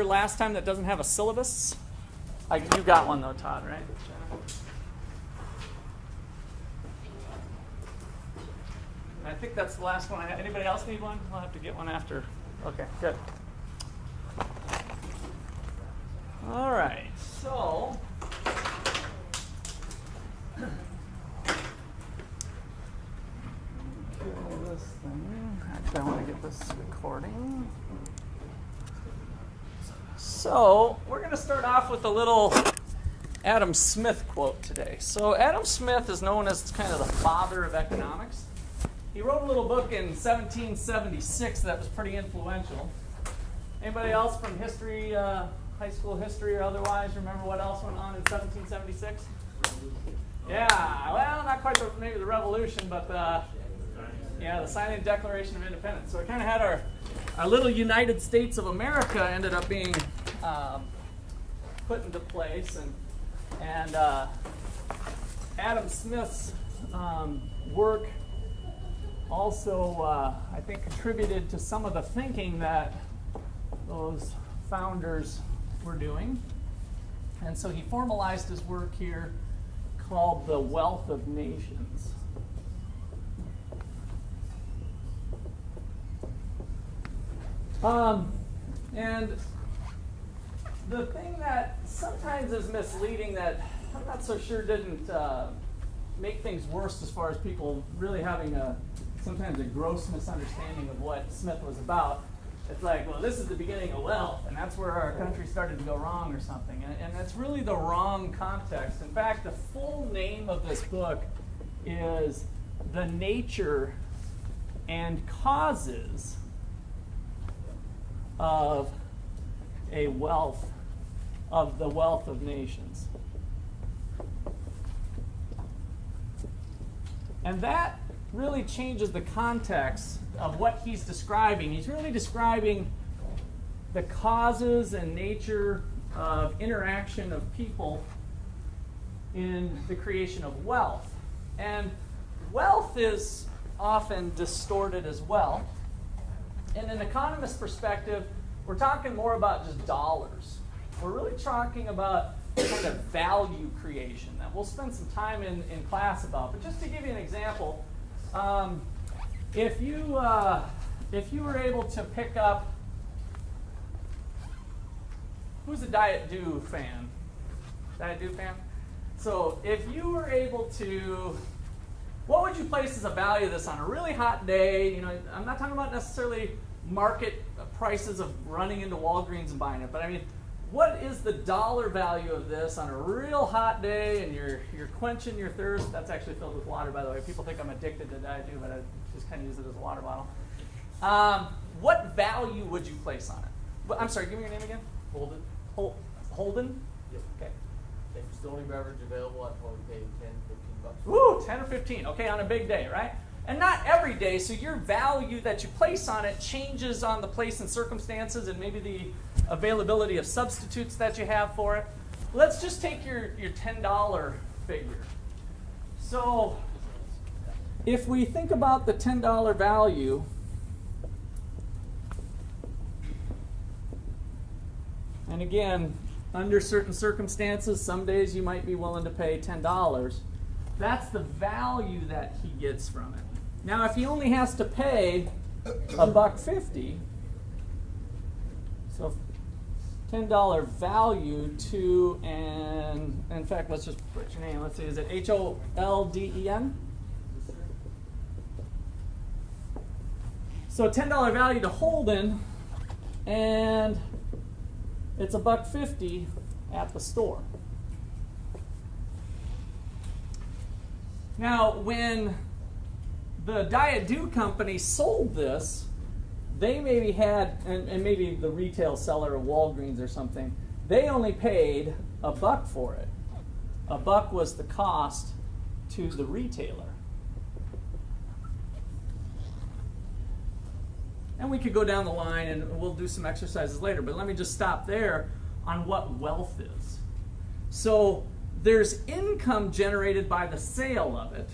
last time that doesn't have a syllabus? You got one though, Todd, right? I think that's the last one. Anybody else need one? I'll have to get one after. Okay, good. All right, so this thing. Actually, I want to get this recording. So we're going to start off with a little Adam Smith quote today. So Adam Smith is known as kind of the father of economics. He wrote a little book in 1776 that was pretty influential. Anybody else from history, high school history or otherwise, remember what else went on in 1776? Yeah, well, not quite maybe the revolution, but the signing of the Declaration of Independence. So we kind of had our little United States of America ended up being put into place, and Adam Smith's work also, I think, contributed to some of the thinking that those founders were doing. And so he formalized his work here called The Wealth of Nations. And the thing that sometimes is misleading that I'm not so sure didn't make things worse as far as people really having sometimes a gross misunderstanding of what Smith was about. It's like, well, this is the beginning of wealth, and that's where our country started to go wrong or something. And that's really the wrong context. In fact, the full name of this book is The Nature and Causes of the Wealth of Nations. And that really changes the context of what he's describing. He's really describing the causes and nature of interaction of people in the creation of wealth. And wealth is often distorted as well. In an economist perspective, we're talking more about just dollars. We're really talking about kind of value creation that we'll spend some time in class about. But just to give you an example, if you were able to pick up, who's a Diet Dew fan? Diet Dew fan? So if you were able to, what would you place as a value of this on a really hot day? You know, I'm not talking about necessarily market prices of running into Walgreens and buying it, but I mean, what is the dollar value of this on a real hot day and you're quenching your thirst? That's actually filled with water, by the way. People think I'm addicted to Diet Dew, but I just kind of use it as a water bottle. What value would you place on it? I'm sorry, give me your name again. Holden. Holden? Yep. Okay. It's the only beverage available. I'd probably pay 10, 15 bucks. Woo, 10 or 15. Okay, on a big day, right? And not every day, so your value that you place on it changes on the place and circumstances and maybe the availability of substitutes that you have for it. Let's just take your $10 figure. So if we think about the $10 value, and again, under certain circumstances, some days you might be willing to pay $10. That's the value that he gets from it. Now, if he only has to pay $1.50, so $10 value to, and in fact, let's just put your name. Let's see, is it Holden? So $10 value to Holden, and it's $1.50 at the store. Now, when the Diet Dew company sold this, they maybe had, and maybe the retail seller of Walgreens or something, they only paid $1 for it. $1 was the cost to the retailer. And we could go down the line and we'll do some exercises later, but let me just stop there on what wealth is. So there's income generated by the sale of it,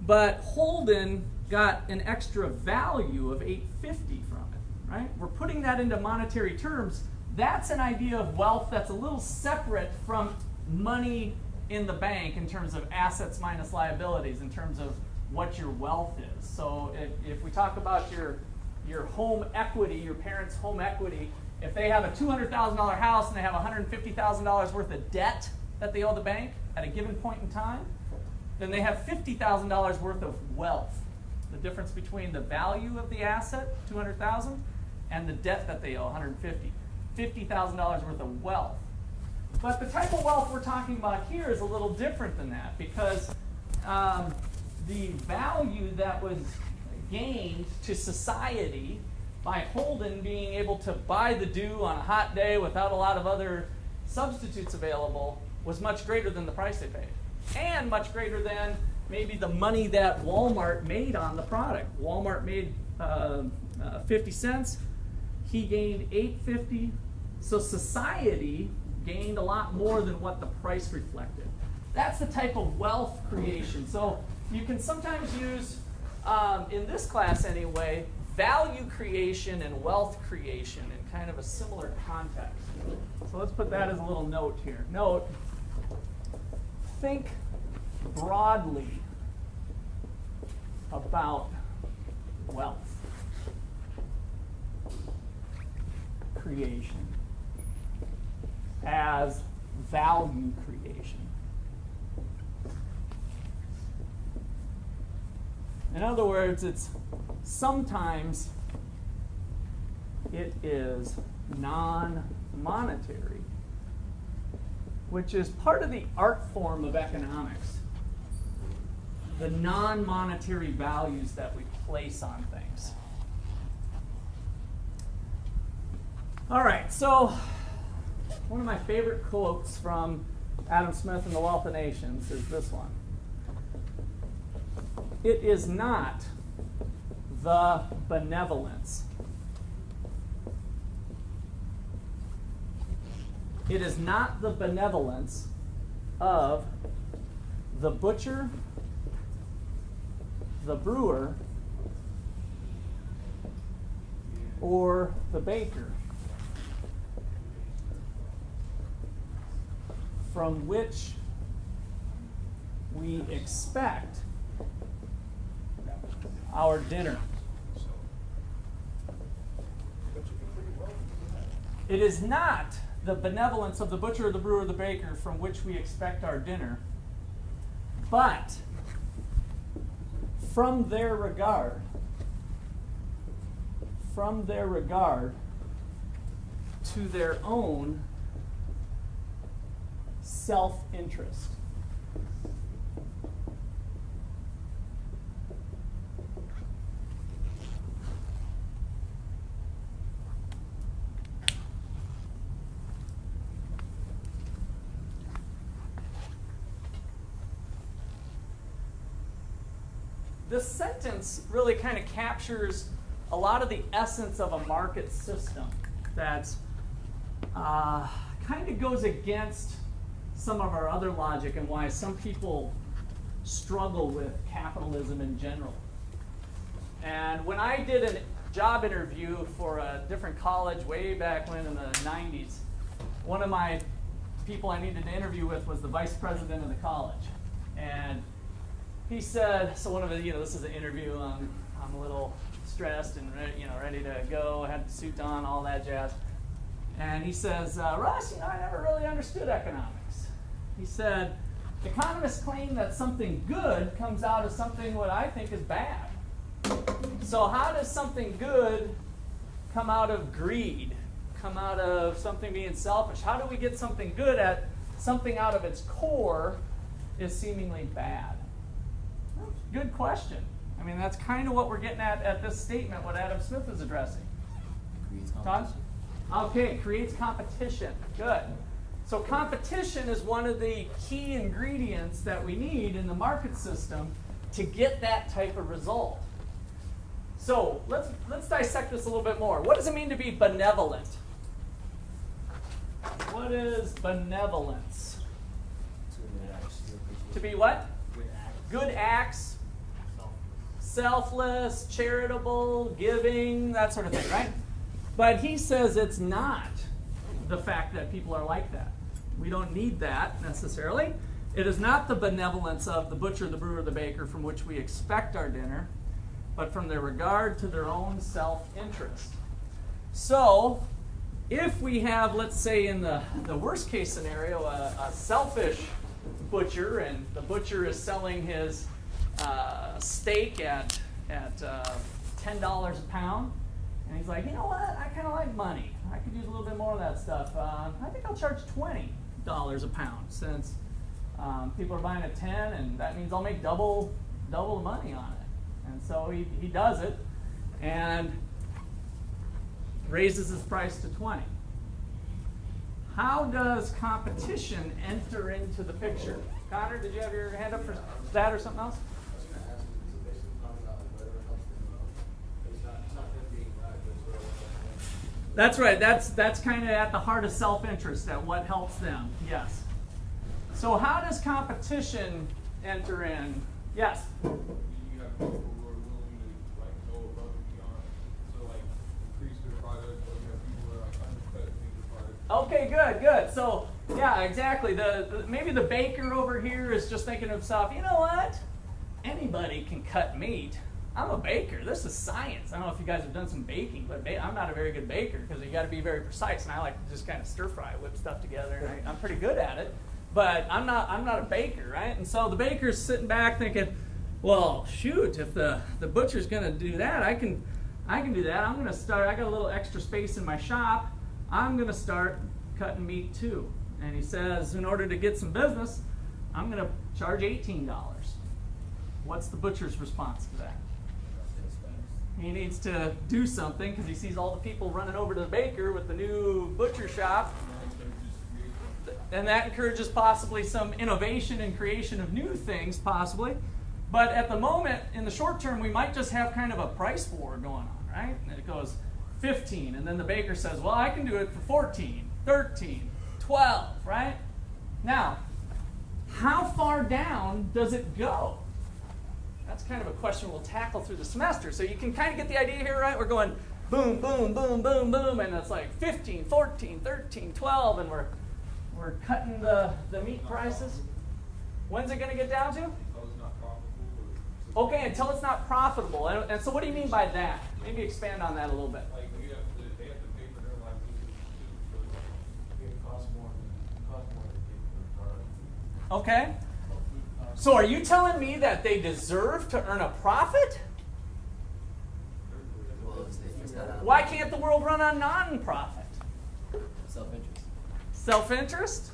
but Holden got an extra value of $8.50 from it, right? We're putting that into monetary terms. that's an idea of wealth that's a little separate from money in the bank in terms of assets minus liabilities, in terms of what your wealth is. So if we talk about your home equity, your parents' home equity, if they have a $200,000 house and they have $150,000 worth of debt that they owe the bank at a given point in time, then they have $50,000 worth of wealth. The difference between the value of the asset, $200,000, and the debt that they owe, $150,000. $50,000 worth of wealth. But the type of wealth we're talking about here is a little different than that, because the value that was gained to society by Holden being able to buy the dew on a hot day without a lot of other substitutes available was much greater than the price they paid, and much greater than maybe the money that Walmart made on the product. Walmart made 50 cents. He gained $8.50. So society gained a lot more than what the price reflected. That's the type of wealth creation. So you can sometimes use, in this class anyway, value creation and wealth creation in kind of a similar context. So let's put that as a little note here. Note, think broadly about wealth creation as value creation. In other words, it's sometimes it is non-monetary, which is part of the art form of economics. The non-monetary values that we place on things. All right, so one of my favorite quotes from Adam Smith and the Wealth of Nations is this one. It is not the benevolence. It is not the benevolence of the butcher, the brewer, or the baker from which we expect our dinner. It is not the benevolence of the butcher, the brewer, the baker from which we expect our dinner, but from their regard to their own self-interest. This sentence really kind of captures a lot of the essence of a market system that kind of goes against some of our other logic and why some people struggle with capitalism in general. And when I did a job interview for a different college way back when in the 90s, one of my people I needed to interview with was the vice president of the college. And he said, so one of the, this is an interview, I'm a little stressed and ready to go, I had the suit on, all that jazz. And he says, Russ, I never really understood economics. He said, economists claim that something good comes out of something what I think is bad. So how does something good come out of greed, come out of something being selfish? How do we get something good at something out of its core is seemingly bad? Good question. I mean, that's kind of what we're getting at this statement, what Adam Smith is addressing. Todd? Okay, creates competition. Good. So competition is one of the key ingredients that we need in the market system to get that type of result. So let's dissect this a little bit more. What does it mean to be benevolent? What is benevolence? To be what? Good acts. Selfless, charitable, giving, that sort of thing, right? But he says it's not the fact that people are like that. We don't need that necessarily. It is not the benevolence of the butcher, the brewer, the baker from which we expect our dinner, but from their regard to their own self-interest. So, if we have, let's say in the worst case scenario, a selfish butcher, and the butcher is selling his steak at $10 a pound, and he's like, you know what, I kind of like money. I could use a little bit more of that stuff. I think I'll charge $20 a pound since people are buying at 10, and that means I'll make double the money on it. And so he does it and raises his price to 20. How does competition enter into the picture? Connor, did you have your hand up for that or something else? That's right. That's kind of at the heart of self-interest, at what helps them. Yes. So how does competition enter in? Yes. You have people who are willing to go above and beyond, so increase their product, or you have people who are undercut their product. Okay, good. So yeah, exactly. Maybe the baker over here is just thinking to himself, you know what? Anybody can cut meat. I'm a baker. This is science. I don't know if you guys have done some baking, but I'm not a very good baker because you got to be very precise. And I like to just kind of stir fry, whip stuff together, and I'm pretty good at it. But I'm not a baker, right? And so the baker's sitting back thinking, well, shoot, if the butcher's going to do that, I can do that. I'm going to start. I got a little extra space in my shop. I'm going to start cutting meat too. And he says, in order to get some business, I'm going to charge $18. What's the butcher's response to that? He needs to do something because he sees all the people running over to the baker with the new butcher shop. And that encourages possibly some innovation and creation of new things, possibly. But at the moment, in the short term, we might just have kind of a price war going on, right? And it goes 15, and then the baker says, well, I can do it for 14, 13, 12, right? Now, how far down does it go? That's kind of a question we'll tackle through the semester. So you can kind of get the idea here, right? We're going boom, boom, boom, boom, boom, and it's like 15, 14, 13, 12, and we're cutting the meat prices. When's it going to get down to? Until it's not profitable. Okay, until it's not profitable. And so what do you mean by that? Maybe expand on that a little bit. They have to pay for their livelihood too, so It costs more than pay for the product. Okay. So are you telling me that they deserve to earn a profit? Why can't the world run on non-profit? Self-interest. Self-interest?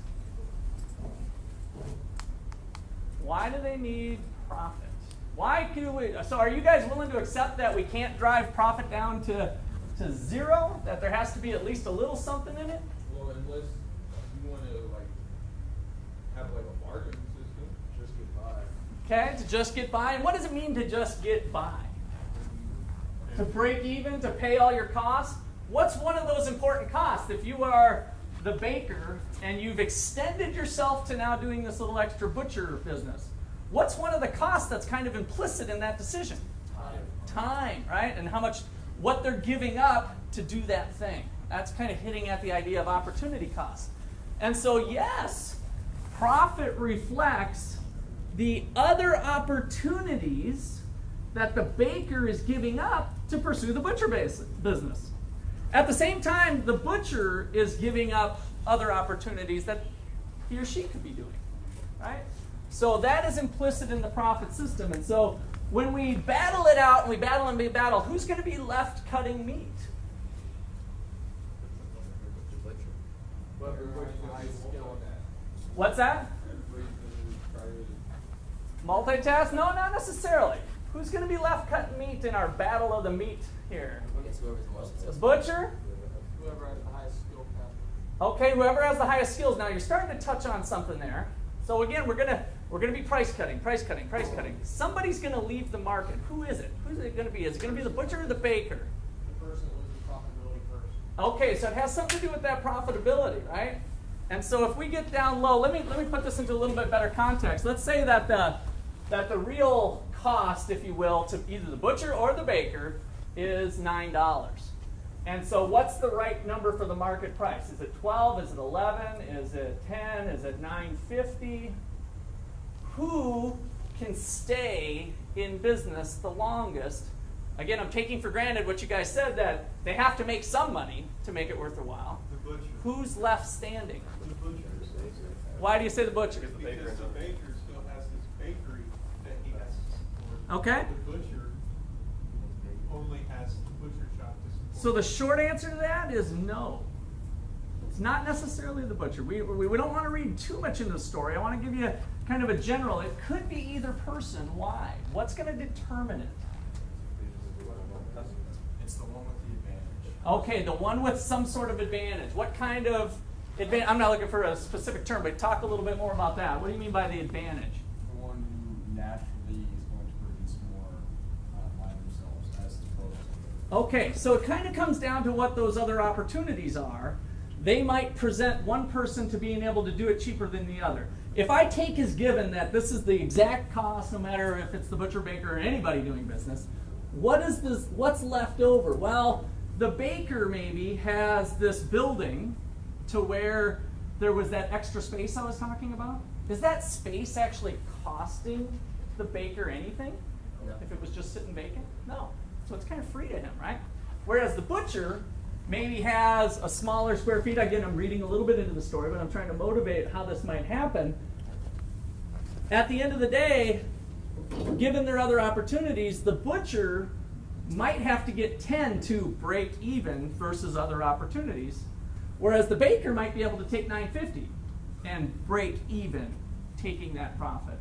Why do they need profit? Why do we? So are you guys willing to accept that we can't drive profit down to zero? That there has to be at least a little something in it? well, unless you want to have a bargaining system, just get by. Okay, to just get by. And what does it mean to just get by? To break even, to pay all your costs? What's one of those important costs? If you are the baker and you've extended yourself to now doing this little extra butcher business, what's one of the costs that's kind of implicit in that decision? Time, right? And what they're giving up to do that thing. That's kind of hitting at the idea of opportunity cost. And so, yes, profit reflects the other opportunities that the baker is giving up to pursue the butcher business. At the same time, the butcher is giving up other opportunities that he or she could be doing, right? So that is implicit in the profit system. And so when we battle it out, and we battle and we battle, who's going to be left cutting meat? But everybody's high skill on that. What's that? Multitask? No, not necessarily. Who's going to be left cutting meat in our battle of the meat here? The butcher? Whoever has the highest skill category. Okay, whoever has the highest skills. Now you're starting to touch on something there. So again, we're gonna be price cutting. Somebody's gonna leave the market. Who is it? Who's it gonna be? Is it gonna be the butcher or the baker? The person that loses profitability first. Okay, so it has something to do with that profitability, right? And so if we get down low, let me put this into a little bit better context. Let's say that the real cost, if you will, to either the butcher or the baker is $9. And so what's the right number for the market price? Is it 12? Is it 11? Is it 10? Is it 9.50? Who can stay in business the longest? Again, I'm taking for granted what you guys said, that they have to make some money to make it worth their while. The butcher. Who's left standing? The butcher. Why do you say the butcher? Because the baker still has his bakery that he has to support. Okay. The butcher only has the butcher shop to support. So the short answer to that is no. It's not necessarily the butcher. We don't want to read too much into the story. I want to give you kind of a general. It could be either person. Why? What's going to determine it? It's the one with the advantage. Okay, the one with some sort of advantage. What kind of advantage? I'm not looking for a specific term, but talk a little bit more about that. What do you mean by the advantage? The one who naturally is going to produce more by themselves as opposed to. Okay, so it kind of comes down to what those other opportunities are. They might present one person to being able to do it cheaper than the other. If I take as given that this is the exact cost, no matter if it's the butcher, baker, or anybody doing business, what's left over? Well, the baker maybe has this building to where there was that extra space I was talking about. Is that space actually costing the baker anything? No. If it was just sitting vacant? No. So it's kind of free to him, right? Whereas the butcher maybe has a smaller square feet. Again, I'm reading a little bit into the story, but I'm trying to motivate how this might happen. At the end of the day, given their other opportunities, the butcher might have to get 10 to break even versus other opportunities, whereas the baker might be able to take 950 and break even, taking that profit.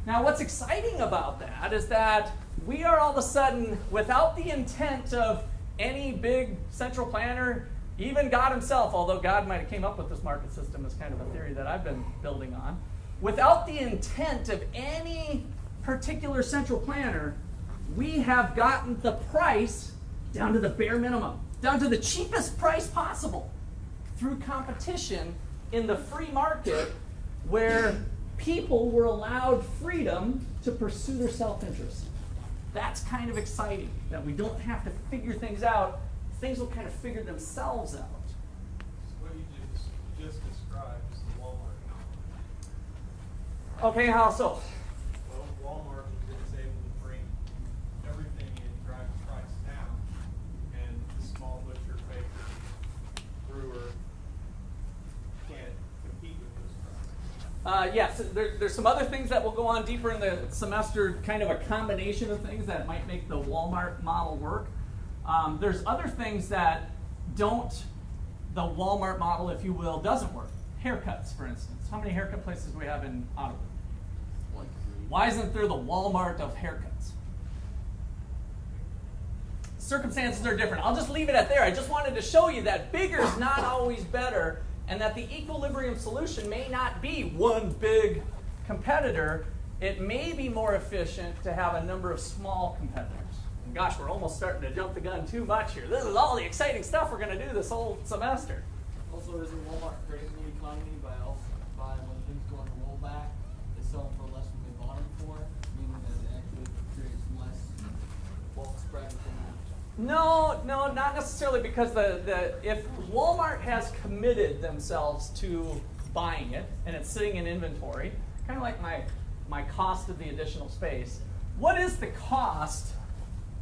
Now, what's exciting about that is that we are all of a sudden, without the intent of any big central planner, even God himself, although God might have came up with this market system as kind of a theory that I've been building on, without the intent of any particular central planner, we have gotten the price down to the bare minimum, down to the cheapest price possible through competition in the free market where people were allowed freedom to pursue their self-interest. That's kind of exciting, that we don't have to figure things out. Things will kind of figure themselves out. What you just described is the Walmart model. Okay, how so? Well, Walmart is able to bring everything in, drive the price down, and the small butcher, baker, brewer can't compete with those prices. Yes, there's some other things that will go on deeper in the semester, kind of a combination of things that might make the Walmart model work. There's other things that the Walmart model, if you will, doesn't work. Haircuts, for instance. How many haircut places do we have in Ottawa? Why isn't there the Walmart of haircuts? Circumstances are different. I'll just leave it at there. I just wanted to show you that bigger is not always better, and that the equilibrium solution may not be one big competitor. It may be more efficient to have a number of small competitors. And gosh, we're almost starting to jump the gun too much here. This is all the exciting stuff we're going to do this whole semester. Also, isn't Walmart creating the economy by when things go on rollback, they sell them for less than they bought them for, meaning that it actually creates less bulk spread within that? No, not necessarily, because if Walmart has committed themselves to buying it and it's sitting in inventory, kind of like my cost of the additional space, what is the cost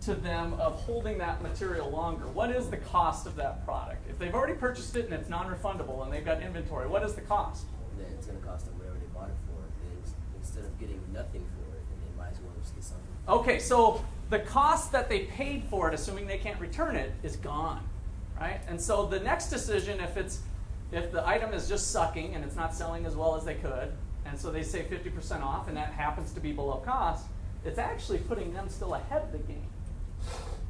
to them of holding that material longer? What is the cost of that product? If they've already purchased it and it's non-refundable and they've got inventory, what is the cost? Then it's going to cost them whatever they bought it for. And instead of getting nothing for it, then they might as well just get something. Okay, so the cost that they paid for it, assuming they can't return it, is gone, right? And so the next decision, if the item is just sucking and it's not selling as well as they could, and so they say 50% off, and that happens to be below cost, it's actually putting them still ahead of the game.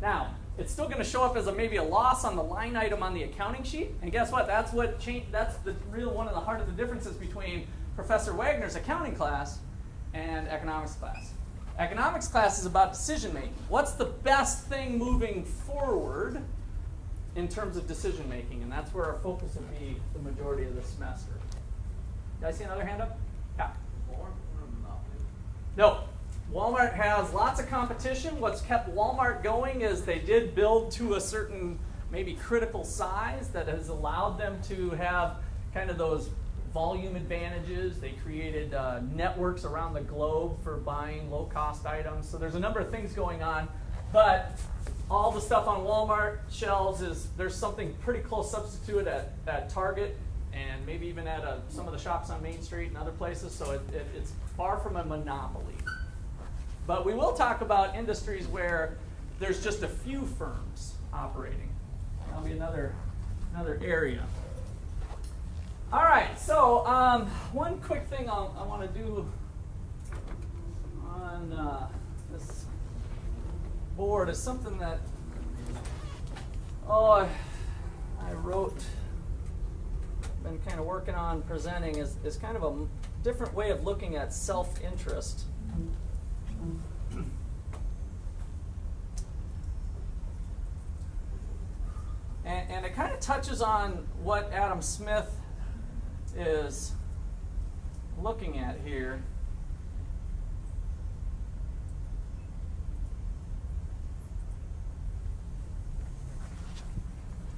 Now, it's still going to show up as maybe a loss on the line item on the accounting sheet, and guess what? That's the real one of the heart of the differences between Professor Wagner's accounting class and economics class. Economics class is about decision making. What's the best thing moving forward in terms of decision making? And that's where our focus will be the majority of the semester. Did I see another hand up? Yeah. No. Walmart has lots of competition. What's kept Walmart going is they did build to a certain maybe critical size that has allowed them to have kind of those volume advantages. They created networks around the globe for buying low-cost items. So there's a number of things going on, but all the stuff on Walmart shelves there's something pretty close substitute at Target and maybe even at some of the shops on Main Street and other places. So it's far from a monopoly. But we will talk about industries where there's just a few firms operating. That'll be another area. All right, so one quick thing I want to do on this board is something that I wrote, been kind of working on presenting is kind of a different way of looking at self-interest. And it kind of touches on what Adam Smith is looking at here.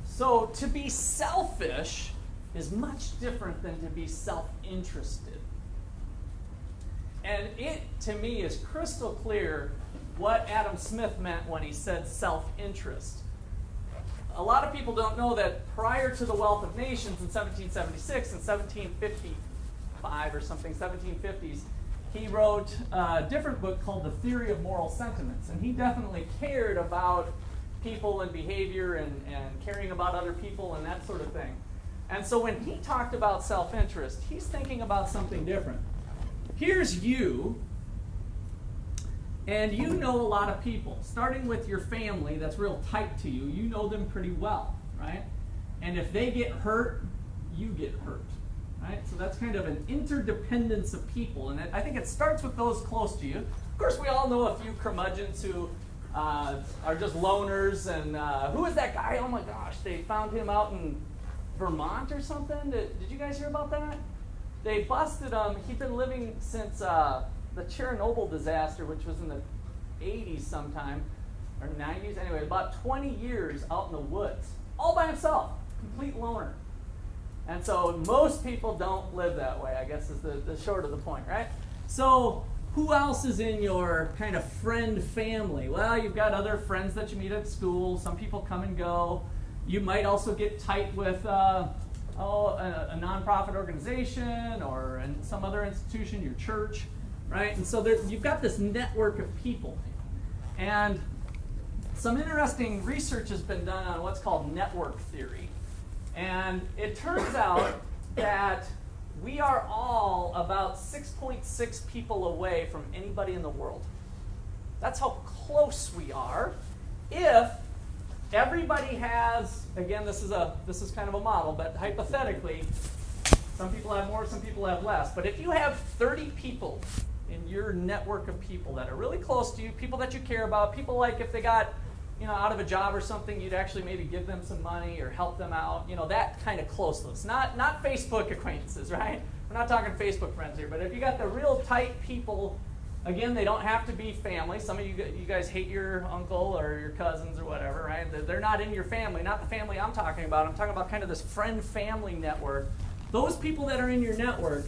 So to be selfish is much different than to be self-interested. And it, to me, is crystal clear what Adam Smith meant when he said self-interest. A lot of people don't know that prior to the Wealth of Nations in 1776 and 1755 or something, 1750s, he wrote a different book called The Theory of Moral Sentiments. And he definitely cared about people and behavior and caring about other people and that sort of thing. And so when he talked about self-interest, he's thinking about something different. Here's you, and you know a lot of people, starting with your family that's real tight to you. You know them pretty well, right? And if they get hurt, you get hurt, right? So that's kind of an interdependence of people, and I think it starts with those close to you. Of course, we all know a few curmudgeons who are just loners, and who is that guy? Oh my gosh, they found him out in Vermont or something. Did you guys hear about that? They busted him. He'd been living since the Chernobyl disaster, which was in the 80s sometime, or 90s. Anyway, about 20 years out in the woods, all by himself, complete loner. And so most people don't live that way, I guess is the short of the point, right? So who else is in your kind of friend family? Well, you've got other friends that you meet at school. Some people come and go. You might also get tight with a nonprofit organization or some other institution, your church, right? And so you've got this network of people. And some interesting research has been done on what's called network theory. And it turns out that we are all about 6.6 people away from anybody in the world. That's how close we are. If everybody has, again, this is kind of a model, but hypothetically, some people have more, some people have less. But if you have 30 people in your network of people that are really close to you, people that you care about, people like if they got out of a job or something, you'd actually maybe give them some money or help them out, that kind of closeness. Not Facebook acquaintances, right? We're not talking Facebook friends here, but if you got the real tight people, again, they don't have to be family. Some of you guys hate your uncle or your cousins or whatever, right? They're not in your family, not the family I'm talking about. I'm talking about kind of this friend-family network. Those people that are in your network,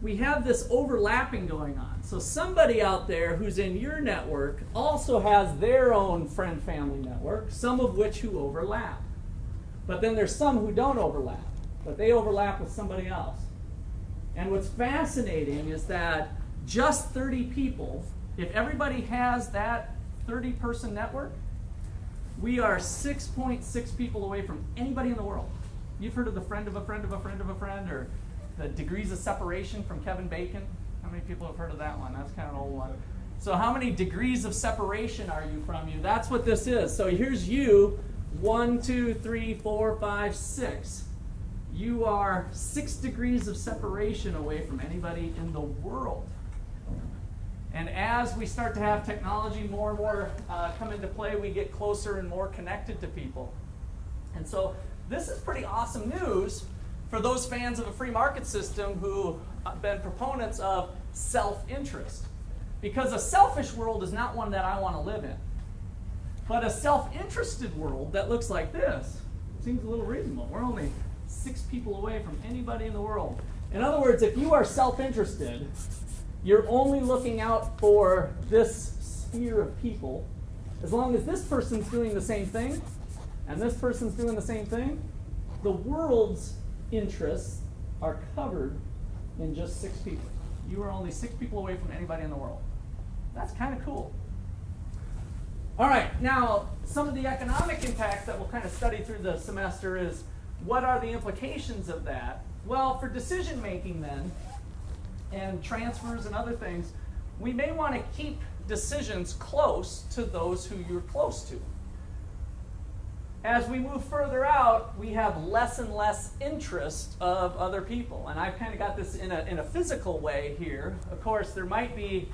we have this overlapping going on. So somebody out there who's in your network also has their own friend-family network, some of which who overlap. But then there's some who don't overlap, but they overlap with somebody else. And what's fascinating is that just 30 people, if everybody has that 30-person network, we are 6.6 people away from anybody in the world. You've heard of the friend of a friend of a friend of a friend, or the degrees of separation from Kevin Bacon? How many people have heard of that one? That's kind of an old one. So how many degrees of separation are you from you? That's what this is. So here's you, 1, 2, 3, 4, 5, 6. You are 6 degrees of separation away from anybody in the world. And as we start to have technology more and more come into play, we get closer and more connected to people. And so this is pretty awesome news for those fans of a free market system who have been proponents of self-interest. Because a selfish world is not one that I want to live in. But a self-interested world that looks like this seems a little reasonable. We're only 6 people away from anybody in the world. In other words, if you are self-interested, you're only looking out for this sphere of people. As long as this person's doing the same thing, and this person's doing the same thing, the world's interests are covered in just 6 people. You are only 6 people away from anybody in the world. That's kind of cool. All right, now some of the economic impacts that we'll kind of study through the semester is what are the implications of that? Well, for decision making then, and transfers and other things, we may want to keep decisions close to those who you're close to. As we move further out, we have less and less interest of other people. And I've kind of got this in a physical way here. Of course, there might be,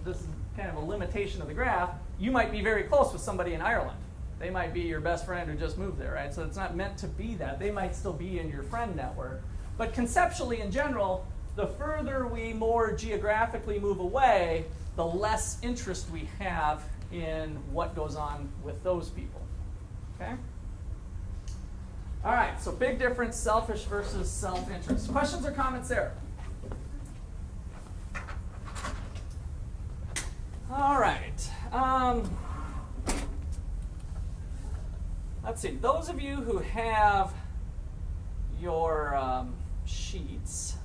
this is kind of a limitation of the graph, you might be very close with somebody in Ireland. They might be your best friend who just moved there, right? So it's not meant to be that. They might still be in your friend network. But conceptually, in general, the further we more geographically move away, the less interest we have in what goes on with those people. Okay? All right, so big difference, selfish versus self-interest. Questions or comments there? All right. Let's see. Those of you who have your sheets,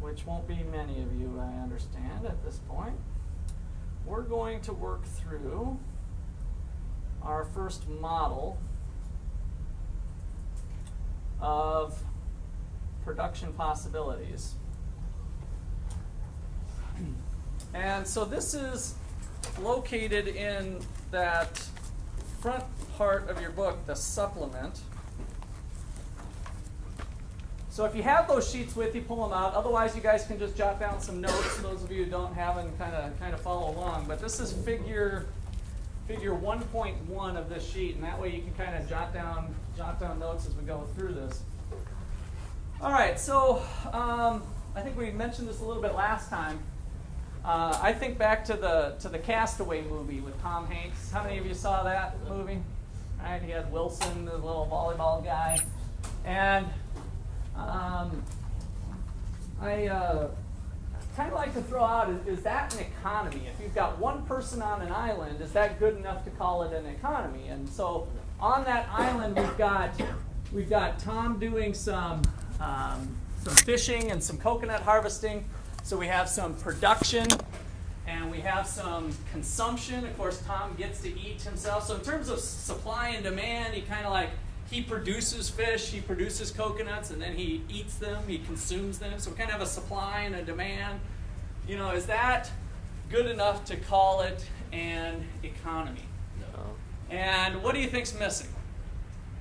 which won't be many of you, I understand, at this point, we're going to work through our first model of production possibilities. And so this is located in that front part of your book, the supplement. So if you have those sheets with you, pull them out. Otherwise, you guys can just jot down some notes. Those of you who don't have them, kind of follow along. But this is figure 1.1 of this sheet, and that way you can kind of jot down notes as we go through this. All right, so I think we mentioned this a little bit last time. I think back to the Castaway movie with Tom Hanks. How many of you saw that movie? All right, he had Wilson, the little volleyball guy, and I kind of like to throw out, is that an economy? If you've got one person on an island, is that good enough to call it an economy? And so on that island, we've got Tom doing some fishing and some coconut harvesting. So we have some production and we have some consumption. Of course, Tom gets to eat himself. So in terms of supply and demand, he produces fish, he produces coconuts, and then he eats them, he consumes them. So we kind of have a supply and a demand. Is that good enough to call it an economy? No. And what do you think's missing?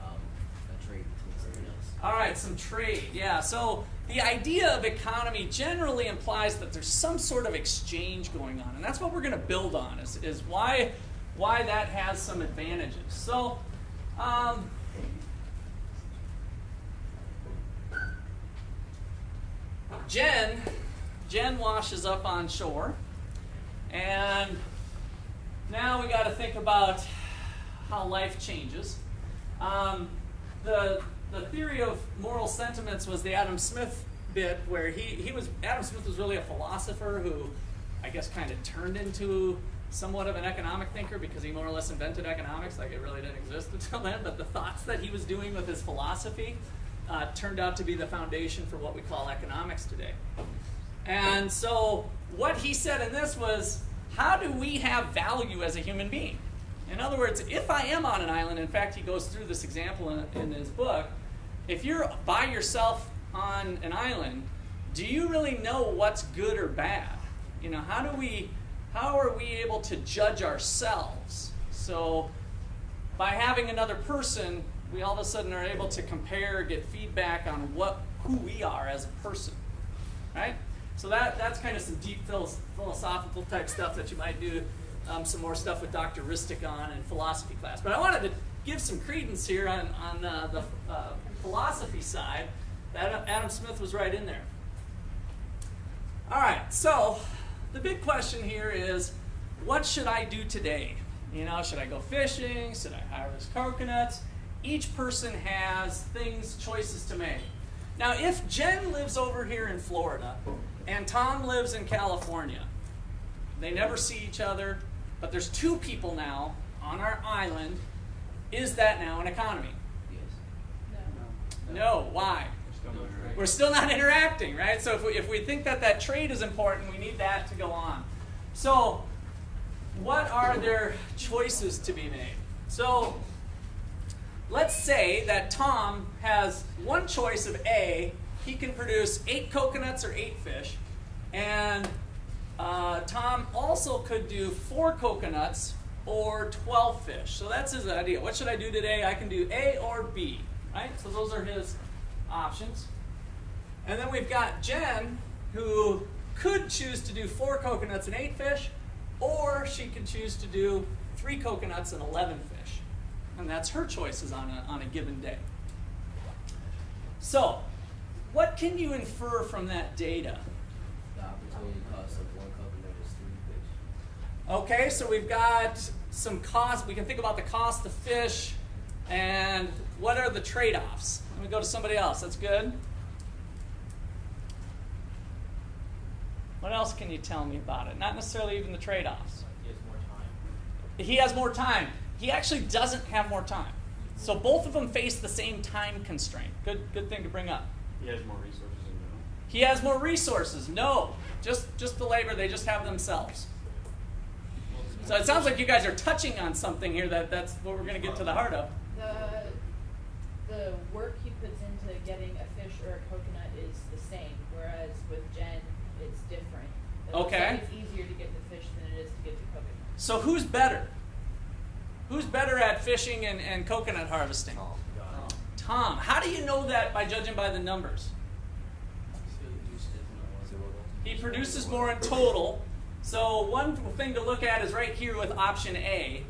A trade between something else. All right, some trade, yeah. So the idea of economy generally implies that there's some sort of exchange going on. And that's what we're going to build on, is why that has some advantages. So Jen washes up on shore, and now we got to think about how life changes. The theory of moral sentiments was the Adam Smith bit, where Adam Smith was really a philosopher who, I guess, kind of turned into somewhat of an economic thinker because he more or less invented economics. Like, it really didn't exist until then, but the thoughts that he was doing with his philosophy turned out to be the foundation for what we call economics today. And so what he said in this was, how do we have value as a human being? In other words, if I am on an island, in fact, he goes through this example in his book, if you're by yourself on an island, do you really know what's good or bad? How are we able to judge ourselves? So by having another person, we all of a sudden are able to compare, get feedback on who we are as a person, right? So that's kind of some deep philosophical type stuff that you might do some more stuff with Dr. Ristic on in philosophy class. But I wanted to give some credence here on the philosophy side. Adam Smith was right in there. All right, so the big question here is, what should I do today? You know, should I go fishing? Should I harvest coconuts? Each person has choices to make. Now, if Jen lives over here in Florida and Tom lives in California, they never see each other, but there's two people now on our island, is that now an economy? Yes. No. Why? We're still not interacting, right? So if we think that trade is important, we need that to go on. So what are their choices to be made? So let's say that Tom has one choice of A. He can produce 8 coconuts or 8 fish. And Tom also could do 4 coconuts or 12 fish. So that's his idea. What should I do today? I can do A or B, right? So those are his options. And then we've got Jen, who could choose to do 4 coconuts and 8 fish, or she could choose to do 3 coconuts and 11 fish. And that's her choices on a given day. So, what can you infer from that data? The opportunity cost of 1 coconut is 3 fish. Okay, so we've got some cost. We can think about the cost of fish, and what are the trade-offs? Let me go to somebody else. That's good. What else can you tell me about it? Not necessarily even the trade-offs. He has more time. He has more time. He actually doesn't have more time. So both of them face the same time constraint. Good thing to bring up. He has more resources in general. He has more resources. No, just the labor. They just have themselves. So it sounds like you guys are touching on something here that's what we're going to get to the heart of. The work he puts into getting a fish or a coconut is the same, whereas with Jen, it's different. It looks Okay. like it's easier to get the fish than it is to get the coconut. So who's better? Who's better at fishing and coconut harvesting? Tom. How do you know that by judging by the numbers? He produces more in total. So one thing to look at is right here with option A.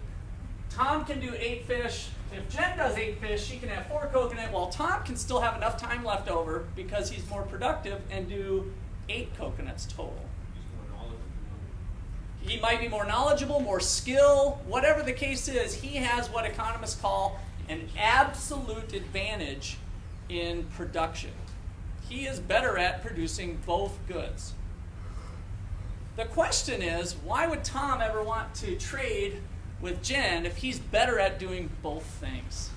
Tom can do 8 fish. If Jen does 8 fish, she can have 4 coconut, while Tom can still have enough time left over because he's more productive and do 8 coconuts total. He might be more knowledgeable, more skill, whatever the case is, he has what economists call an absolute advantage in production. He is better at producing both goods. The question is, why would Tom ever want to trade with Jen if he's better at doing both things?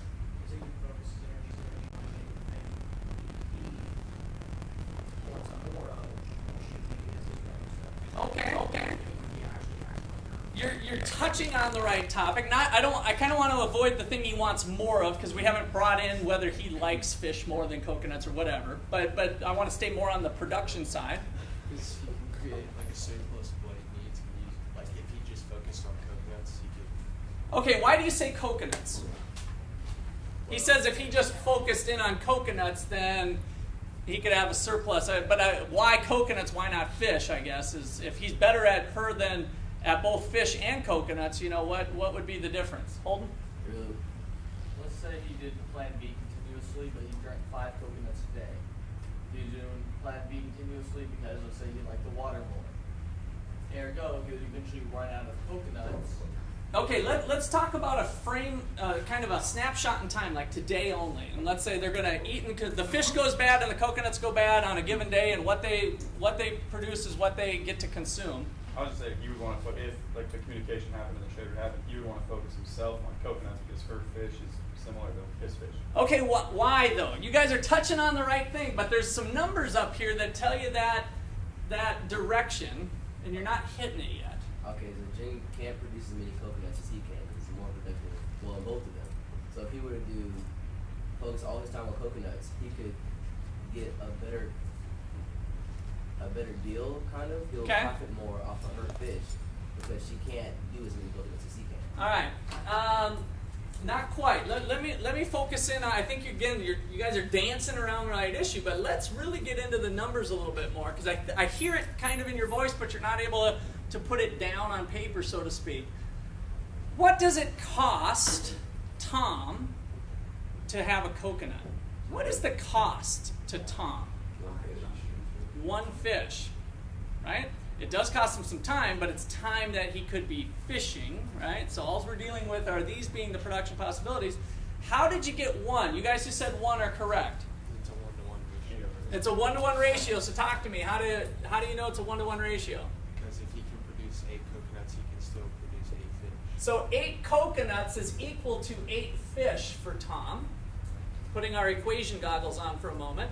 Okay. You're touching on the right topic. I kind of want to avoid the thing he wants more of because we haven't brought in whether he likes fish more than coconuts or whatever. But I want to stay more on the production side. Because he can create like a surplus of what he needs. Like if he just focused on coconuts, he could. Okay, why do you say coconuts? He says if he just focused in on coconuts, then he could have a surplus. But why coconuts? Why not fish? I guess is if he's better at her than at both fish and coconuts. You know what would be the difference? Holden? Really? Let's say he did plan B continuously, but he drank 5 coconuts a day. He's doing plan B continuously because let's say he liked the water more. Ergo, he would eventually run out of coconuts. Okay, let's talk about a frame, kind of a snapshot in time, like today only. And let's say they're going to eat, because the fish goes bad and the coconuts go bad on a given day, and what they produce is what they get to consume. I was just saying, he would want to, if like the communication happened and the trade would happen, he would want to focus himself on coconuts because her fish is similar to his fish. Okay, why though? You guys are touching on the right thing, but there's some numbers up here that tell you that direction, and you're not hitting it yet. Okay, so Jen can't produce as many coconuts as he can because he's more productive. Well, both of them. So if he were to focus all his time on coconuts, he could get a better deal, kind of. He'll profit more off of her fish because she can't do as many coconuts as he can. All right, not quite. Let me focus in on. I think you guys are dancing around the right issue, but let's really get into the numbers a little bit more because I hear it kind of in your voice, but you're not able to put it down on paper, so to speak. What does it cost Tom to have a coconut? What is the cost to Tom? One fish, right? It does cost him some time, but it's time that he could be fishing, right? So all we're dealing with are these being the production possibilities. How did you get 1? You guys who said 1 are correct. It's a 1-to-1 ratio. It's a 1-to-1 ratio, so talk to me. How do you know it's a 1-to-1 ratio? Because if he can produce 8 coconuts, he can still produce 8 fish. So 8 coconuts is equal to 8 fish for Tom. Putting our equation goggles on for a moment.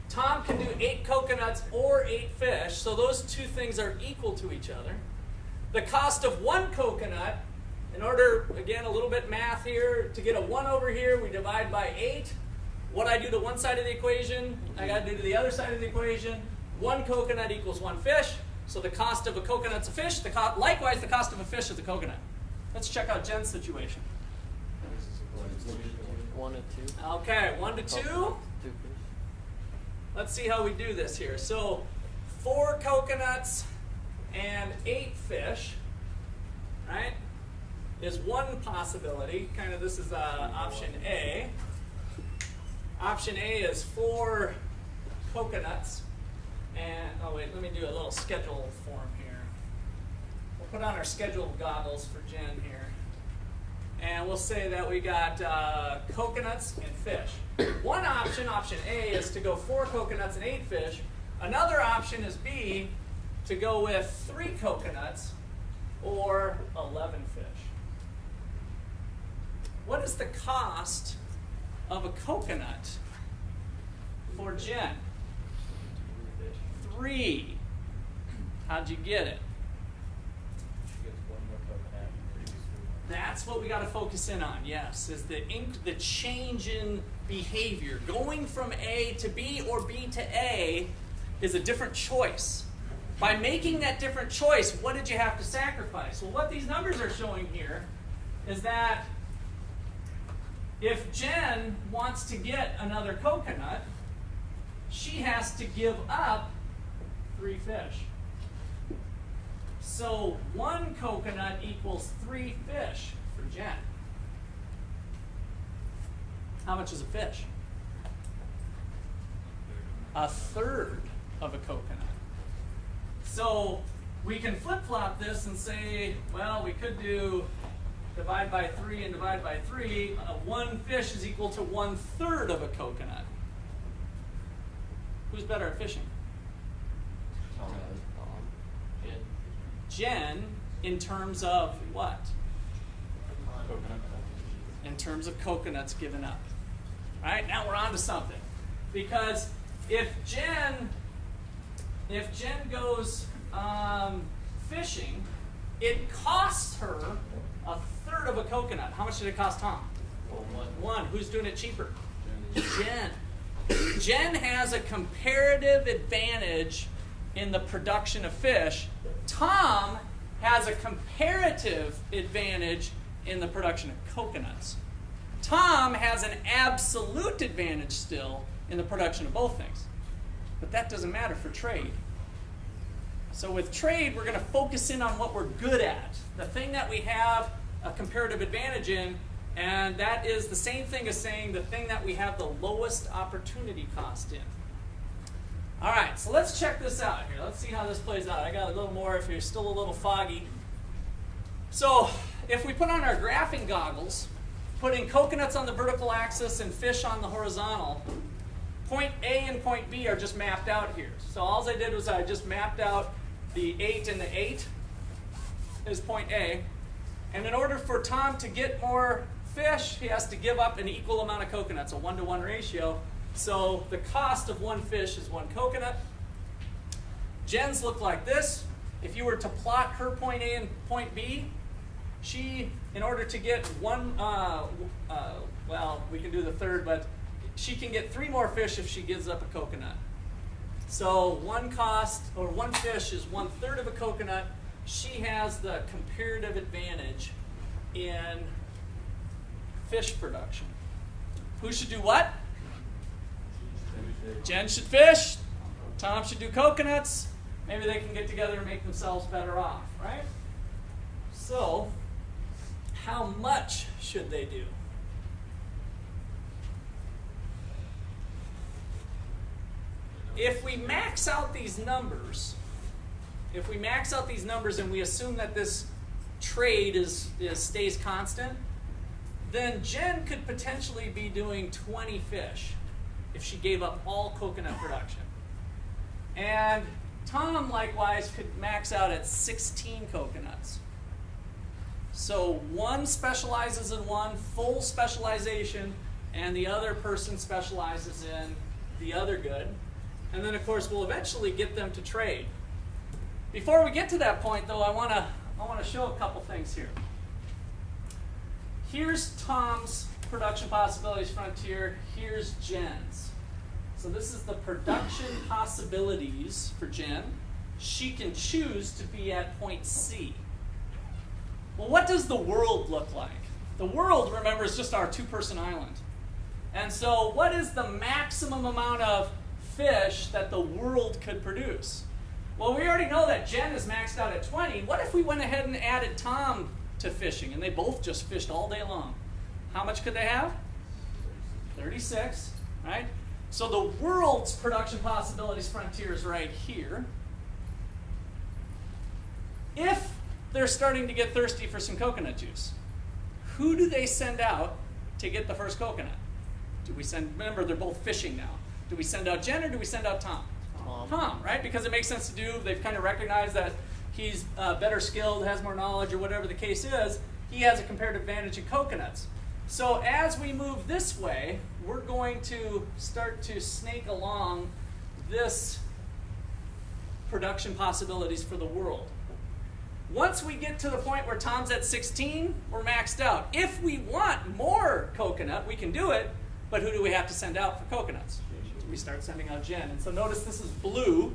Tom can do 8 coconuts or 8 fish, so those two things are equal to each other. The cost of 1 coconut, in order, again, a little bit math here, to get a 1 over here, we divide by 8. What I do to one side of the equation, I got to do to the other side of the equation. 1 coconut equals 1 fish, so the cost of a coconut's a fish. Likewise, the cost of a fish is a coconut. Let's check out Jen's situation. 1 to 2. Okay, 1 to 2. 2 fish. Let's see how we do this here. So 4 coconuts and 8 fish, right, is one possibility. Kind of this is option A. Option A is 4 coconuts. And, oh wait, let me do a little schedule form here. We'll put on our schedule goggles for Jen here. And we'll say that we got coconuts and fish. One option, option A, is to go 4 coconuts and 8 fish. Another option is B, to go with 3 coconuts or 11 fish. What is the cost of a coconut for Jen? 3. How'd you get it? That's what we got to focus in on, yes, is the change in behavior. Going from A to B or B to A is a different choice. By making that different choice, what did you have to sacrifice? Well, what these numbers are showing here is that if Jen wants to get another coconut, she has to give up 3 fish. So 1 coconut equals 3 fish for Jen. How much is a fish? 1/3 of a coconut. So we can flip-flop this and say, well, we could do divide by 3 and divide by 3. 1 fish is equal to 1/3 of a coconut. Who's better at fishing? Jen, in terms of what? Coconut. In terms of coconuts given up. All right, now we're on to something. Because if Jen goes fishing, it costs her 1/3 of a coconut. How much did it cost Tom? 1. Who's doing it cheaper? Jen. Jen has a comparative advantage in the production of fish. Tom has a comparative advantage in the production of coconuts. Tom has an absolute advantage still in the production of both things. But that doesn't matter for trade. So with trade, we're going to focus in on what we're good at, the thing that we have a comparative advantage in, and that is the same thing as saying the thing that we have the lowest opportunity cost in. All right, so let's check this out here. Let's see how this plays out. I got a little more if you're still a little foggy. So if we put on our graphing goggles, putting coconuts on the vertical axis and fish on the horizontal, point A and point B are just mapped out here. So all I did was I just mapped out the 8 and the 8 is point A. And in order for Tom to get more fish, he has to give up an equal amount of coconuts, a 1-to-1 ratio. So the cost of 1 fish is 1 coconut. Jen's look like this. If you were to plot her point A and point B, she, in order to get 1, well, we can do the third, but she can get 3 more fish if she gives up a coconut. So 1 fish is 1/3 of a coconut. She has the comparative advantage in fish production. Who should do what? Jen should fish. Tom should do coconuts. Maybe they can get together and make themselves better off, right? So, how much should they do? If we max out these numbers, if we max out these numbers and we assume that this trade stays constant, then Jen could potentially be doing 20 fish if she gave up all coconut production. And Tom, likewise, could max out at 16 coconuts. So one specializes in one, full specialization, and the other person specializes in the other good. And then, of course, we'll eventually get them to trade. Before we get to that point, though, I want to show a couple things here. Here's Tom's production possibilities frontier. Here's Jen's. So this is the production possibilities for Jen. She can choose to be at point C. Well, what does the world look like? The world, remember, is just our two-person island. And so what is the maximum amount of fish that the world could produce? Well, we already know that Jen is maxed out at 20. What if we went ahead and added Tom to fishing, and they both just fished all day long? How much could they have? 36, right? So the world's production possibilities frontier is right here. If they're starting to get thirsty for some coconut juice, who do they send out to get the first coconut? Do we send, remember, they're both fishing now. Do we send out Jen or do we send out Tom? Tom, right? Because it makes sense to do. They've kind of recognized that he's better skilled, has more knowledge, or whatever the case is. He has a comparative advantage in coconuts. So as we move this way, we're going to start to snake along this production possibilities for the world. Once we get to the point where Tom's at 16, we're maxed out. If we want more coconut, we can do it, but who do we have to send out for coconuts? We start sending out Jen. And so notice this is blue,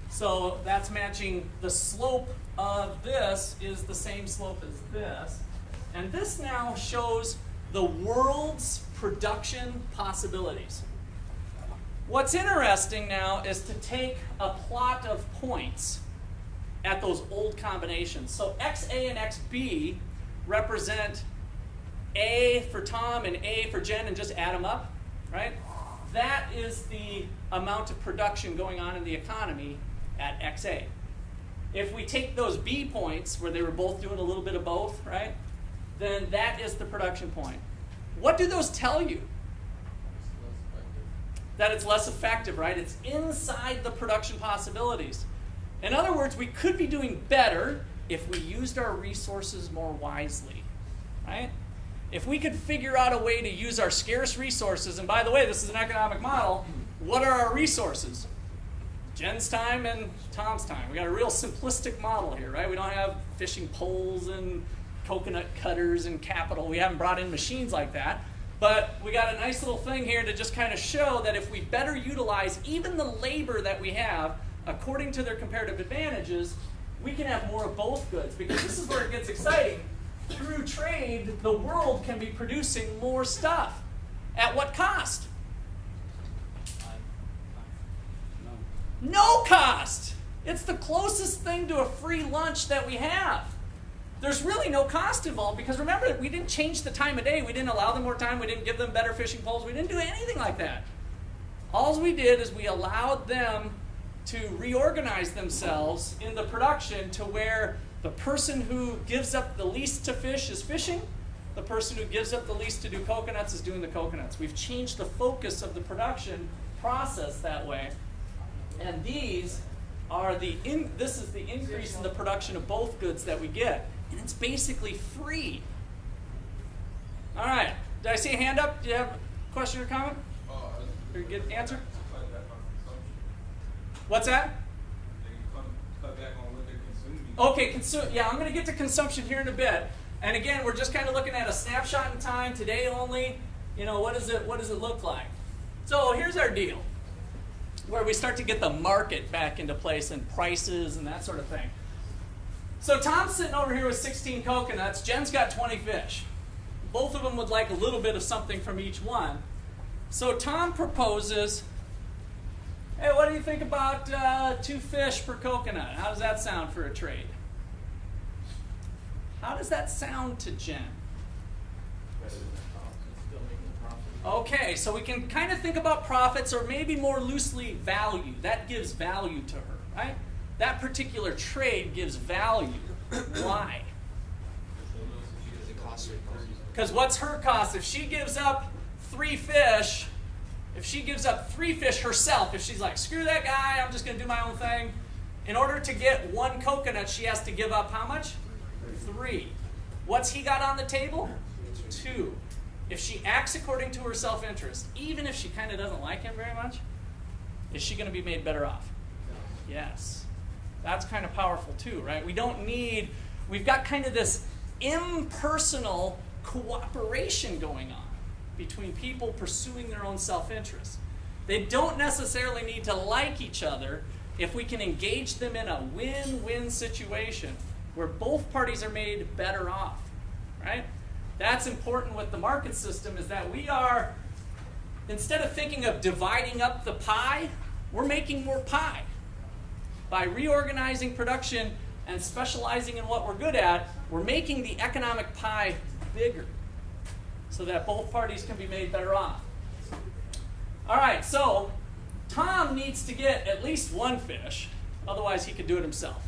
so that's matching the slope of this is the same slope as this. And this now shows the world's production possibilities. What's interesting now is to take a plot of points at those old combinations. So XA and XB represent A for Tom and A for Jen, and just add them up, right? That is the amount of production going on in the economy at XA. If we take those B points, where they were both doing a little bit of both, right, then that is the production point. What do those tell you? That it's less effective, right? It's inside the production possibilities. In other words, we could be doing better if we used our resources more wisely, right? If we could figure out a way to use our scarce resources, and by the way, this is an economic model, what are our resources? Jen's time and Tom's time. We got a real simplistic model here, right? We don't have fishing poles and coconut cutters and capital. We haven't brought in machines like that. But we got a nice little thing here to just kind of show that if we better utilize even the labor that we have according to their comparative advantages, we can have more of both goods. Because this is where it gets exciting. Through trade, the world can be producing more stuff. At what cost? No cost. It's the closest thing to a free lunch that we have. There's really no cost involved because remember, we didn't change the time of day. We didn't allow them more time. We didn't give them better fishing poles. We didn't do anything like that. All we did is we allowed them to reorganize themselves in the production to where the person who gives up the least to fish is fishing. The person who gives up the least to do coconuts is doing the coconuts. We've changed the focus of the production process that way. And these are this is the increase in the production of both goods that we get. And it's basically free. All right. Did I see a hand up? Do you have a question or comment? Or get an answer? What's that? Okay, yeah, I'm going to get to consumption here in a bit. And again, we're just kind of looking at a snapshot in time, today only. You know, what does it look like? So here's our deal, where we start to get the market back into place and prices and that sort of thing. So Tom's sitting over here with 16 coconuts. Jen's got 20 fish. Both of them would like a little bit of something from each one. So Tom proposes, hey, what do you think about 2 fish per coconut? How does that sound for a trade? How does that sound to Jen? Okay, so we can kind of think about profits or maybe more loosely value. That gives value to her, right? that particular trade gives value. Why? Because it costs her money. Because what's her cost? If she gives up 3 fish, if she gives up 3 fish herself, if she's like, screw that guy, I'm just going to do my own thing, in order to get 1 coconut, she has to give up how much? 3. What's he got on the table? 2. If she acts according to her self-interest, even if she kind of doesn't like him very much, is she going to be made better off? Yes. That's kind of powerful too, right? We've got kind of this impersonal cooperation going on between people pursuing their own self-interest. They don't necessarily need to like each other if we can engage them in a win-win situation where both parties are made better off, right? That's important with the market system, is that we are, instead of thinking of dividing up the pie, we're making more pie. By reorganizing production and specializing in what we're good at, we're making the economic pie bigger so that both parties can be made better off. All right, so Tom needs to get at least 1 fish, otherwise he could do it himself.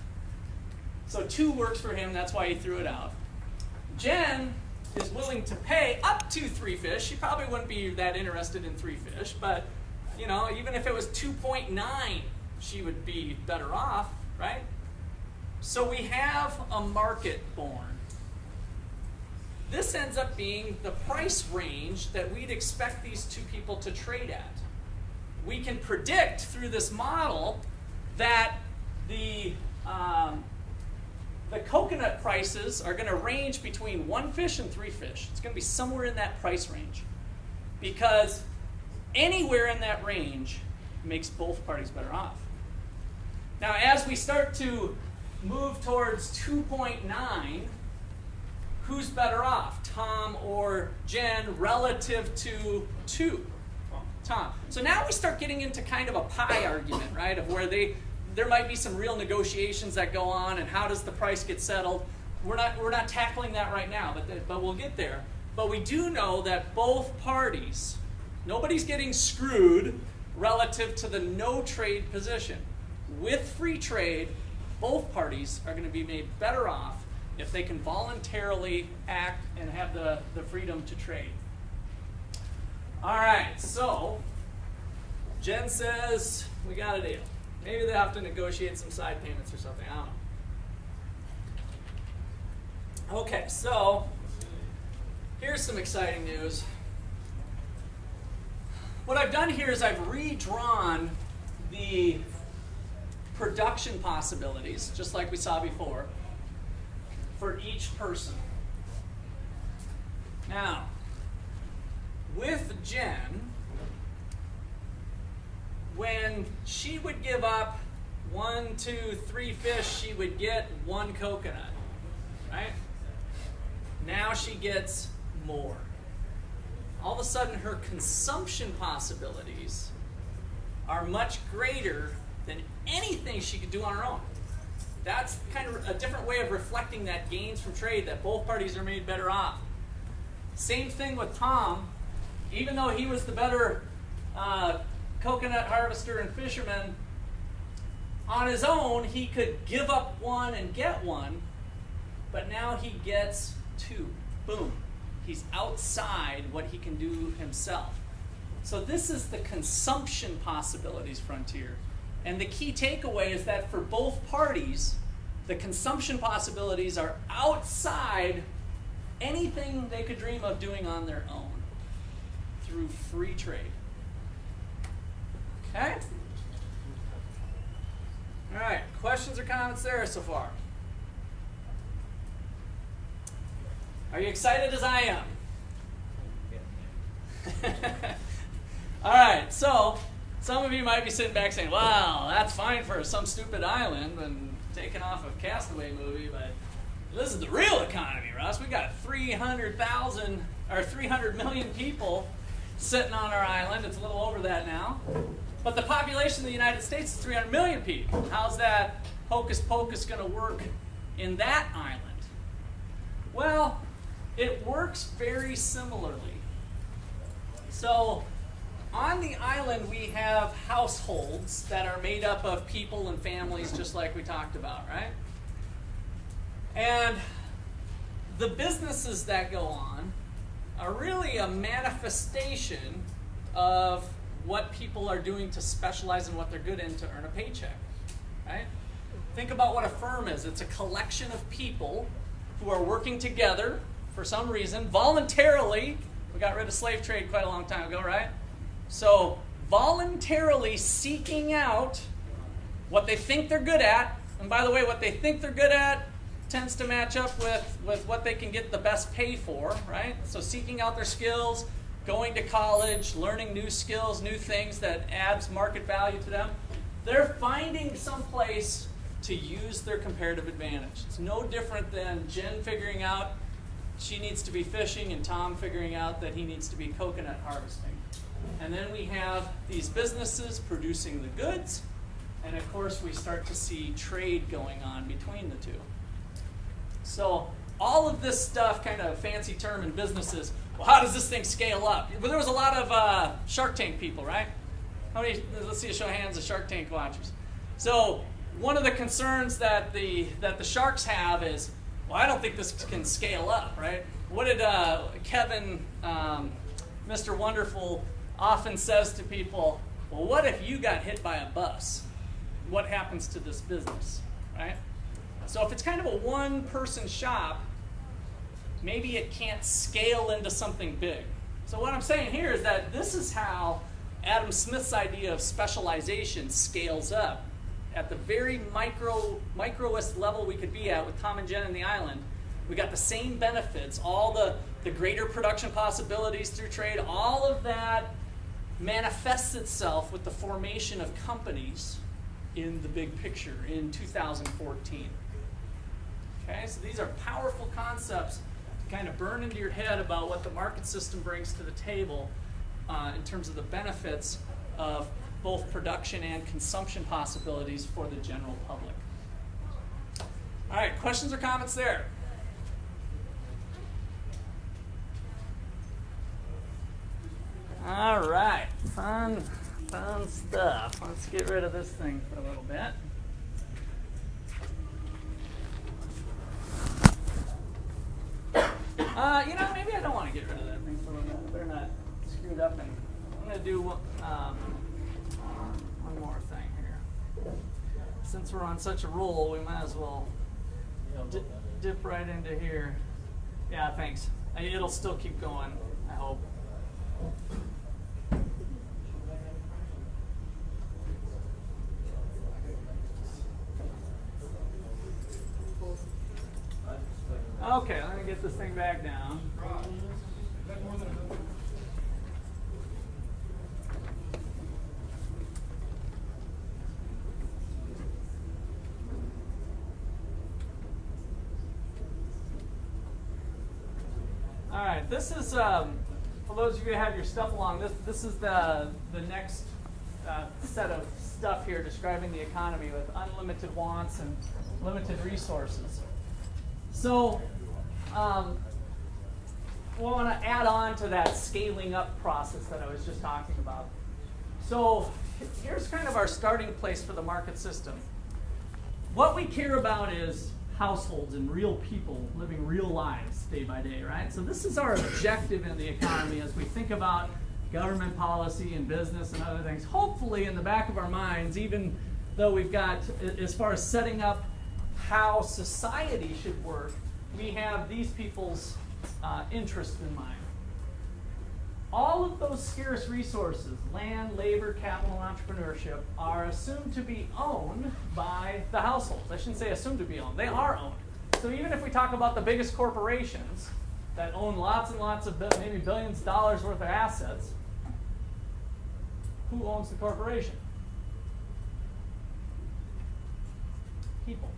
So 2 works for him, that's why he threw it out. Jen is willing to pay up to 3 fish. She probably wouldn't be that interested in 3 fish, but even if it was 2.9, she would be better off, right? So we have a market born. This ends up being the price range that we'd expect these 2 people to trade at. We can predict through this model that the coconut prices are going to range between 1 fish and 3 fish. It's going to be somewhere in that price range, because anywhere in that range makes both parties better off. Now, as we start to move towards 2.9, who's better off, Tom or Jen, relative to 2? Tom. So now we start getting into kind of a pie argument, right, of where there might be some real negotiations that go on, and how does the price get settled. We're not tackling that right now, but we'll get there. But we do know that both parties, nobody's getting screwed relative to the no trade position. With free trade, both parties are going to be made better off if they can voluntarily act and have the freedom to trade. All right, so Jen says we got a deal. Maybe they have to negotiate some side payments or something, I don't know. Okay, so here's some exciting news. What I've done here is I've redrawn the production possibilities, just like we saw before, for each person. Now, with Jen, when she would give up 1, 2, 3 fish, she would get 1 coconut, right? Now she gets more. All of a sudden, her consumption possibilities are much greater than anything she could do on her own. That's kind of a different way of reflecting that gains from trade, that both parties are made better off. Same thing with Tom. Even though he was the better coconut harvester and fisherman, on his own he could give up 1 and get 1, but now he gets 2. Boom. He's outside what he can do himself. So this is the consumption possibilities frontier. And the key takeaway is that for both parties, the consumption possibilities are outside anything they could dream of doing on their own through free trade. Okay? All right, questions or comments there so far? Are you excited as I am? All right, so some of you might be sitting back saying, wow, that's fine for some stupid island and taken off a Castaway movie, but this is the real economy, Russ. We got 300,000 or 300 million people sitting on our island. It's a little over that now. But the population of the United States is 300 million people. How's that hocus pocus going to work in that island? Well, it works very similarly. So on the island we have households that are made up of people and families, just like we talked about, right? And the businesses that go on are really a manifestation of what people are doing to specialize in what they're good in to earn a paycheck, right? Think about what a firm is. It's a collection of people who are working together for some reason, voluntarily. We got rid of slave trade quite a long time ago, right? So voluntarily seeking out what they think they're good at, and by the way, what they think they're good at tends to match up with what they can get the best pay for, right? So seeking out their skills, going to college, learning new skills, new things that adds market value to them. They're finding some place to use their comparative advantage. It's no different than Jen figuring out she needs to be fishing and Tom figuring out that he needs to be coconut harvesting. And then we have these businesses producing the goods, and of course we start to see trade going on between the two. So all of this stuff, kind of fancy term in businesses, well, how does this thing scale up? Well, there was a lot of Shark Tank people, right? How many, let's see a show of hands of Shark Tank watchers. So one of the concerns that the sharks have is, well, I don't think this can scale up, right? What did Kevin, Mr. Wonderful, often says to people, well, what if you got hit by a bus? What happens to this business, right? So if it's kind of a one-person shop, maybe it can't scale into something big. So what I'm saying here is that this is how Adam Smith's idea of specialization scales up. At the very microest level we could be at with Tom and Jen and the island, we got the same benefits, all the greater production possibilities through trade, all of that manifests itself with the formation of companies in the big picture in 2014. Okay, so these are powerful concepts to kind of burn into your head about what the market system brings to the table in terms of the benefits of both production and consumption possibilities for the general public. All right, questions or comments there? All right, fun stuff. Let's get rid of this thing for a little bit. Maybe I don't want to get rid of that thing for a little bit. They're not screwed up. And I'm going to do one more thing here. Since we're on such a roll, we might as well dip right into here. Yeah, thanks. It'll still keep going, I hope. Okay, let me get this thing back down. All right, this is, for those of you who have your stuff along, this is the next set of stuff here describing the economy with unlimited wants and limited resources. So, we want to add on to that scaling up process that I was just talking about. So, here's kind of our starting place for the market system. What we care about is households and real people living real lives day by day, right? So this is our objective in the economy as we think about government policy and business and other things. Hopefully in the back of our minds, even though we've got, as far as setting up how society should work, we have these people's interests in mind. All of those scarce resources, land, labor, capital, and entrepreneurship, are assumed to be owned by the households. I shouldn't say assumed to be owned. They are owned. So even if we talk about the biggest corporations that own lots and lots of, maybe billions of dollars worth of assets, who owns the corporation? People.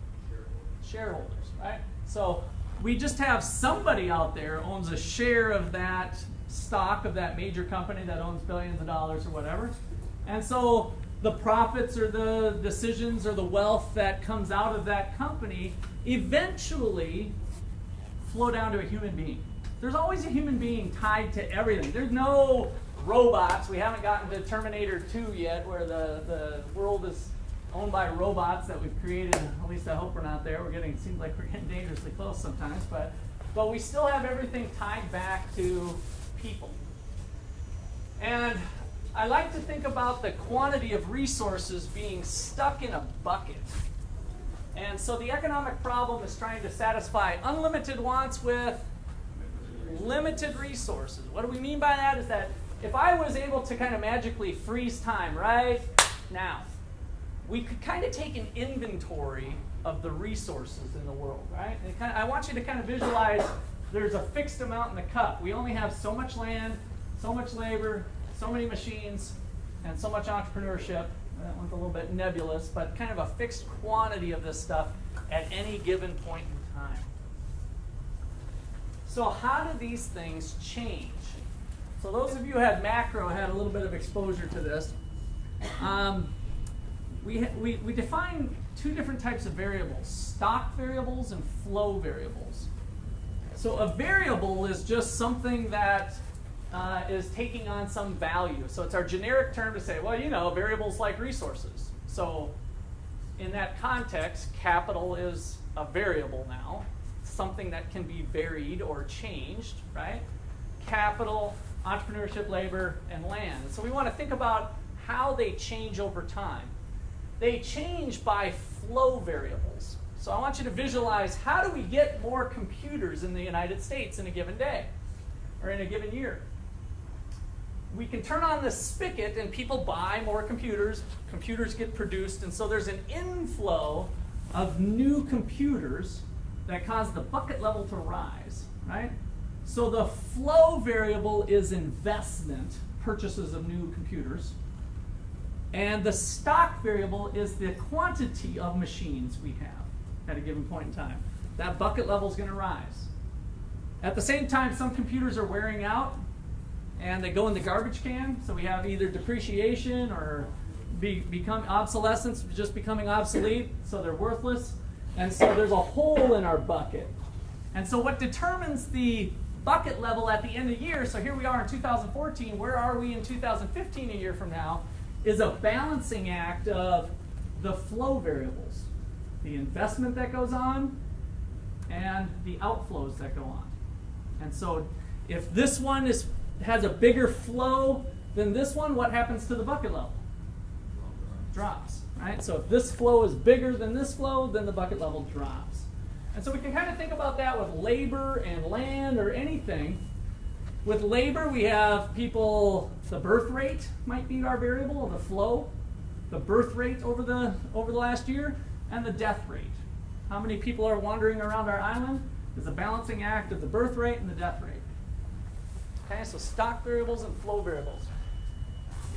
Shareholders, right? So we just have somebody out there owns a share of that stock of that major company that owns billions of dollars or whatever. And so the profits or the decisions or the wealth that comes out of that company eventually flow down to a human being. There's always a human being tied to everything. There's no robots. We haven't gotten to Terminator 2 yet, where the world is owned by robots that we've created. At least I hope we're not there. Seems like we're getting dangerously close sometimes, but we still have everything tied back to people. And I like to think about the quantity of resources being stuck in a bucket. And so the economic problem is trying to satisfy unlimited wants with limited resources. What do we mean by that? Is that if I was able to kind of magically freeze time right now, we could kind of take an inventory of the resources in the world, right? And I want you to kind of visualize there's a fixed amount in the cup. We only have so much land, so much labor, so many machines, and so much entrepreneurship. That one's a little bit nebulous, but kind of a fixed quantity of this stuff at any given point in time. So how do these things change? So those of you who had macro had a little bit of exposure to this. We define two different types of variables, stock variables and flow variables. So a variable is just something that is taking on some value. So it's our generic term to say, well, you know, variables like resources. So in that context, capital is a variable now, something that can be varied or changed, right? Capital, entrepreneurship, labor, and land. And so we want to think about how they change over time. They change by flow variables. So I want you to visualize, how do we get more computers in the United States in a given day or in a given year? We can turn on the spigot and people buy more computers, computers get produced, and so there's an inflow of new computers that cause the bucket level to rise, right? So the flow variable is investment, purchases of new computers, and the stock variable is the quantity of machines we have at a given point in time. That bucket level is going to rise. At the same time, some computers are wearing out and they go in the garbage can, so we have either depreciation or become obsolescence, just becoming obsolete, so they're worthless. And so there's a hole in our bucket. And so what determines the bucket level at the end of the year, so here we are in 2014, where are we in 2015 a year from now, is a balancing act of the flow variables, the investment that goes on and the outflows that go on. And so if this one has a bigger flow than this one, what happens to the bucket level? Drops, right? So if this flow is bigger than this flow, then the bucket level drops. And so we can kind of think about that with labor and land or anything. With labor, we have people, the birth rate might be our variable, the flow, the birth rate over the last year, and the death rate. How many people are wandering around our island is a balancing act of the birth rate and the death rate. Okay, so stock variables and flow variables.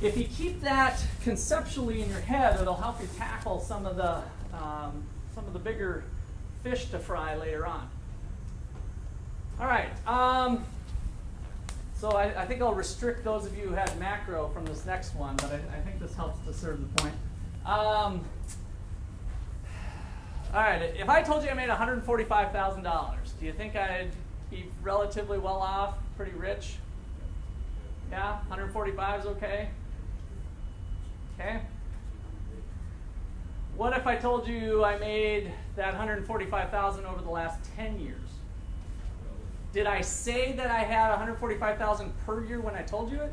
If you keep that conceptually in your head, it'll help you tackle some of the bigger fish to fry later on. All right. So I think I'll restrict those of you who had macro from this next one, but I think this helps to serve the point. All right. If I told you I made $145,000, do you think I'd be relatively well off, pretty rich? Yeah, 145 is okay. Okay. What if I told you I made that 145,000 over the last 10 years? Did I say that I had 145,000 per year when I told you it?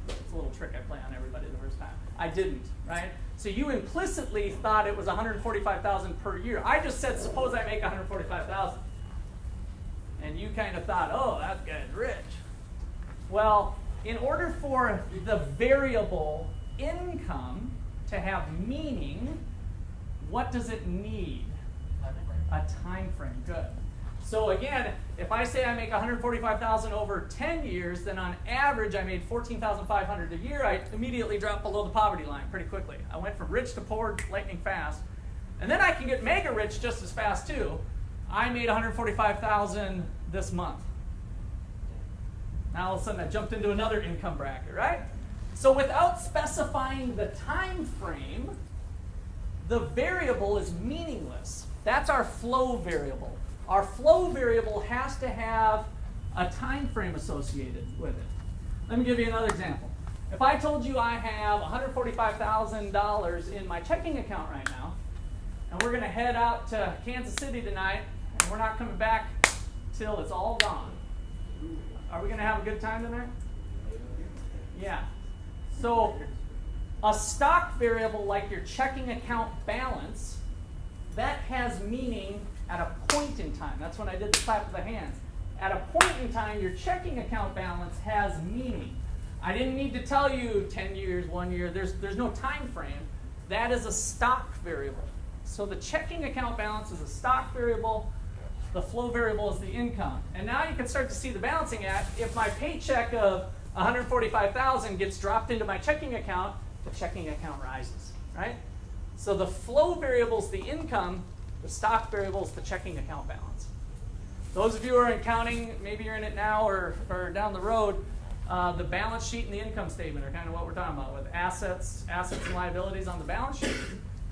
It's a little trick I play on everybody the first time. I didn't, right? So you implicitly thought it was 145,000 per year. I just said, suppose I make 145,000. And you kind of thought, oh, that guy's rich. Well, in order for the variable income to have meaning, what does it need? A time frame. Good. So again, if I say I make 145,000 over 10 years, then on average I made 14,500 a year. I immediately dropped below the poverty line pretty quickly. I went from rich to poor lightning fast. And then I can get mega rich just as fast too. I made 145,000 this month. Now all of a sudden I jumped into another income bracket, right? So without specifying the time frame, the variable is meaningless. That's our flow variable. Our flow variable has to have a time frame associated with it. Let me give you another example. If I told you I have $145,000 in my checking account right now, and we're going to head out to Kansas City tonight, and we're not coming back till it's all gone, are we going to have a good time tonight? Yeah. So a stock variable like your checking account balance, that has meaning at a point in time. That's when I did the clap of the hands. At a point in time, your checking account balance has meaning. I didn't need to tell you 10 years, 1 year. There's no time frame. That is a stock variable. So the checking account balance is a stock variable. The flow variable is the income. And now you can start to see the balancing act. If my paycheck of $145,000 gets dropped into my checking account, the checking account rises, right? So the flow variable is the income. The stock variable is the checking account balance. Those of you who are in accounting, maybe you're in it now or down the road, the balance sheet and the income statement are kind of what we're talking about, with assets and liabilities on the balance sheet,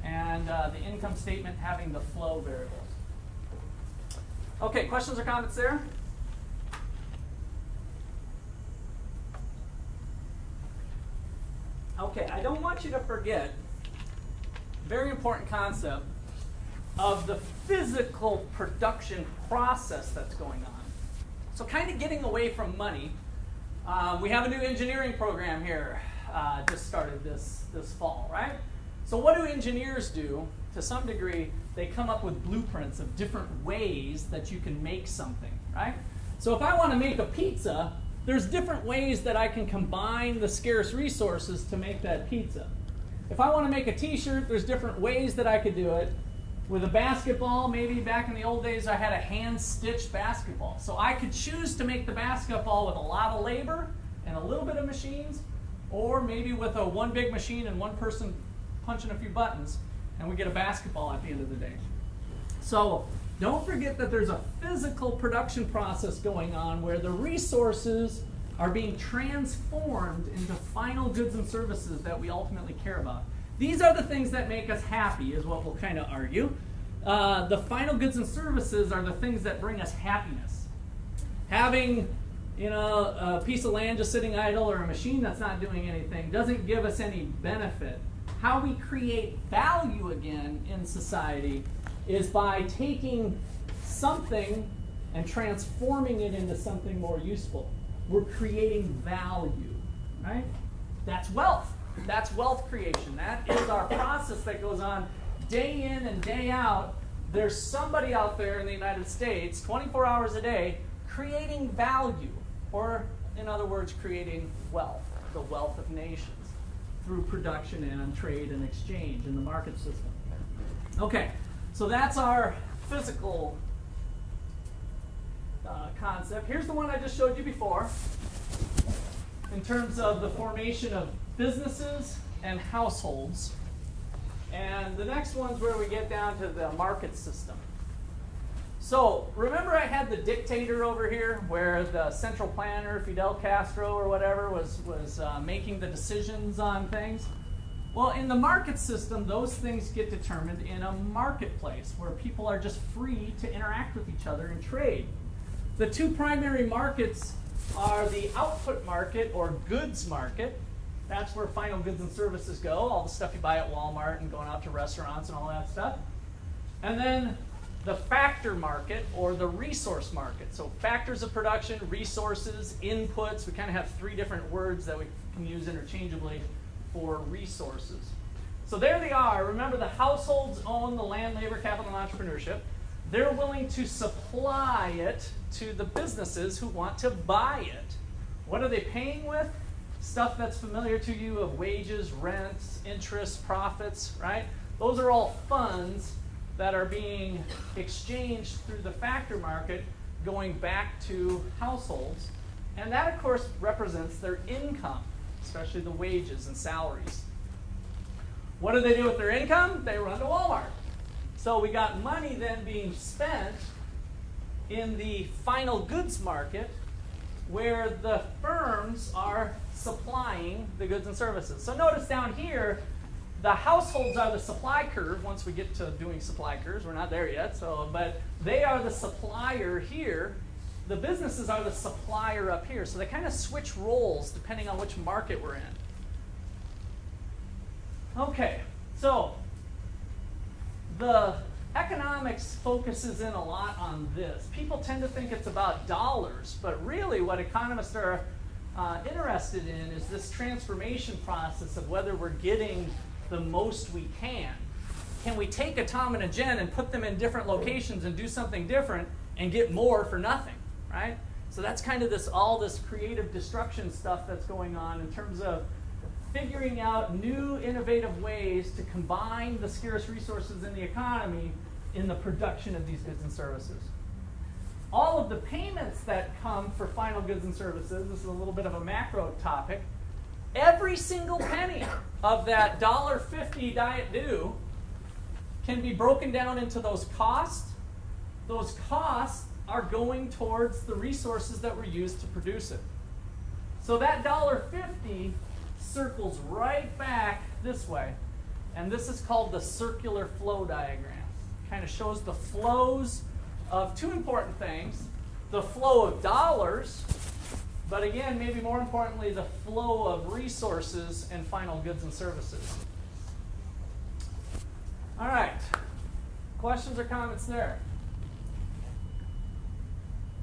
and the income statement having the flow variables. Okay, questions or comments there? Okay, I don't want you to forget, very important concept, of the physical production process that's going on. So kind of getting away from money, we have a new engineering program here, just started this fall, right? So what do engineers do? To some degree, they come up with blueprints of different ways that you can make something, right? So if I want to make a pizza, there's different ways that I can combine the scarce resources to make that pizza. If I want to make a t-shirt, there's different ways that I could do it. With a basketball, maybe back in the old days, I had a hand-stitched basketball. So I could choose to make the basketball with a lot of labor and a little bit of machines, or maybe with one big machine and one person punching a few buttons, and we get a basketball at the end of the day. So don't forget that there's a physical production process going on where the resources are being transformed into final goods and services that we ultimately care about. These are the things that make us happy, is what we'll kind of argue. The final goods and services are the things that bring us happiness. Having, a piece of land just sitting idle or a machine that's not doing anything doesn't give us any benefit. How we create value again in society is by taking something and transforming it into something more useful. We're creating value, right? That's wealth. That's wealth creation. That is our process that goes on day in and day out. There's somebody out there in the United States, 24 hours a day, creating value, or in other words, creating wealth, the wealth of nations, through production and trade and exchange in the market system. Okay, so that's our physical concept. Here's the one I just showed you before in terms of the formation of businesses and households. And the next one's where we get down to the market system. So remember I had the dictator over here where the central planner, Fidel Castro or whatever, was making the decisions on things? Well, in the market system, those things get determined in a marketplace where people are just free to interact with each other and trade. The two primary markets are the output market or goods market. That's where final goods and services go, all the stuff you buy at Walmart and going out to restaurants and all that stuff. And then the factor market or the resource market. So factors of production, resources, inputs. We kind of have three different words that we can use interchangeably for resources. So there they are. Remember, the households own the land, labor, capital, and entrepreneurship. They're willing to supply it to the businesses who want to buy it. What are they paying with? Stuff that's familiar to you of wages, rents, interest, profits, right? Those are all funds that are being exchanged through the factor market going back to households. And that, of course, represents their income, especially the wages and salaries. What do they do with their income? They run to Walmart. So we got money then being spent in the final goods market where the firms are supplying the goods and services. So notice down here, the households are the supply curve. Once we get to doing supply curves, we're not there yet, but they are the supplier here. The businesses are the supplier up here. So they kind of switch roles depending on which market we're in. Okay, so the economics focuses in a lot on this. People tend to think it's about dollars, but really what economists are interested in is this transformation process of whether we're getting the most we can. Can we take a Tom and a Jen and put them in different locations and do something different and get more for nothing, right? So that's kind of all this creative destruction stuff that's going on in terms of figuring out new innovative ways to combine the scarce resources in the economy in the production of these goods and services. All of the payments that come for final goods and services, this is a little bit of a macro topic, every single penny of that $1.50 diet due can be broken down into those costs. Those costs are going towards the resources that were used to produce it. So that $1.50 circles right back this way. And this is called the circular flow diagram. Kind of shows the flows of two important things. The flow of dollars, but again, maybe more importantly, the flow of resources and final goods and services. All right. Questions or comments there?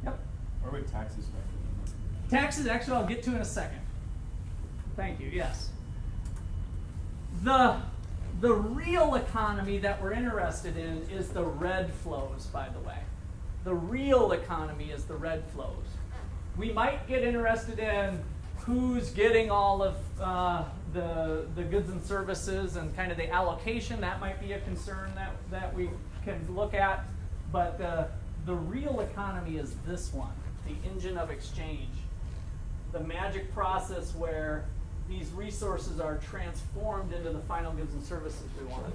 Yep. Where would taxes factor in? Taxes, actually, I'll get to in a second. Thank you, yes. The real economy that we're interested in is the red flows, by the way. The real economy is the red flows. We might get interested in who's getting all of the goods and services and kind of the allocation. That might be a concern that we can look at. But the real economy is this one, the engine of exchange. The magic process where these resources are transformed into the final goods and services we want.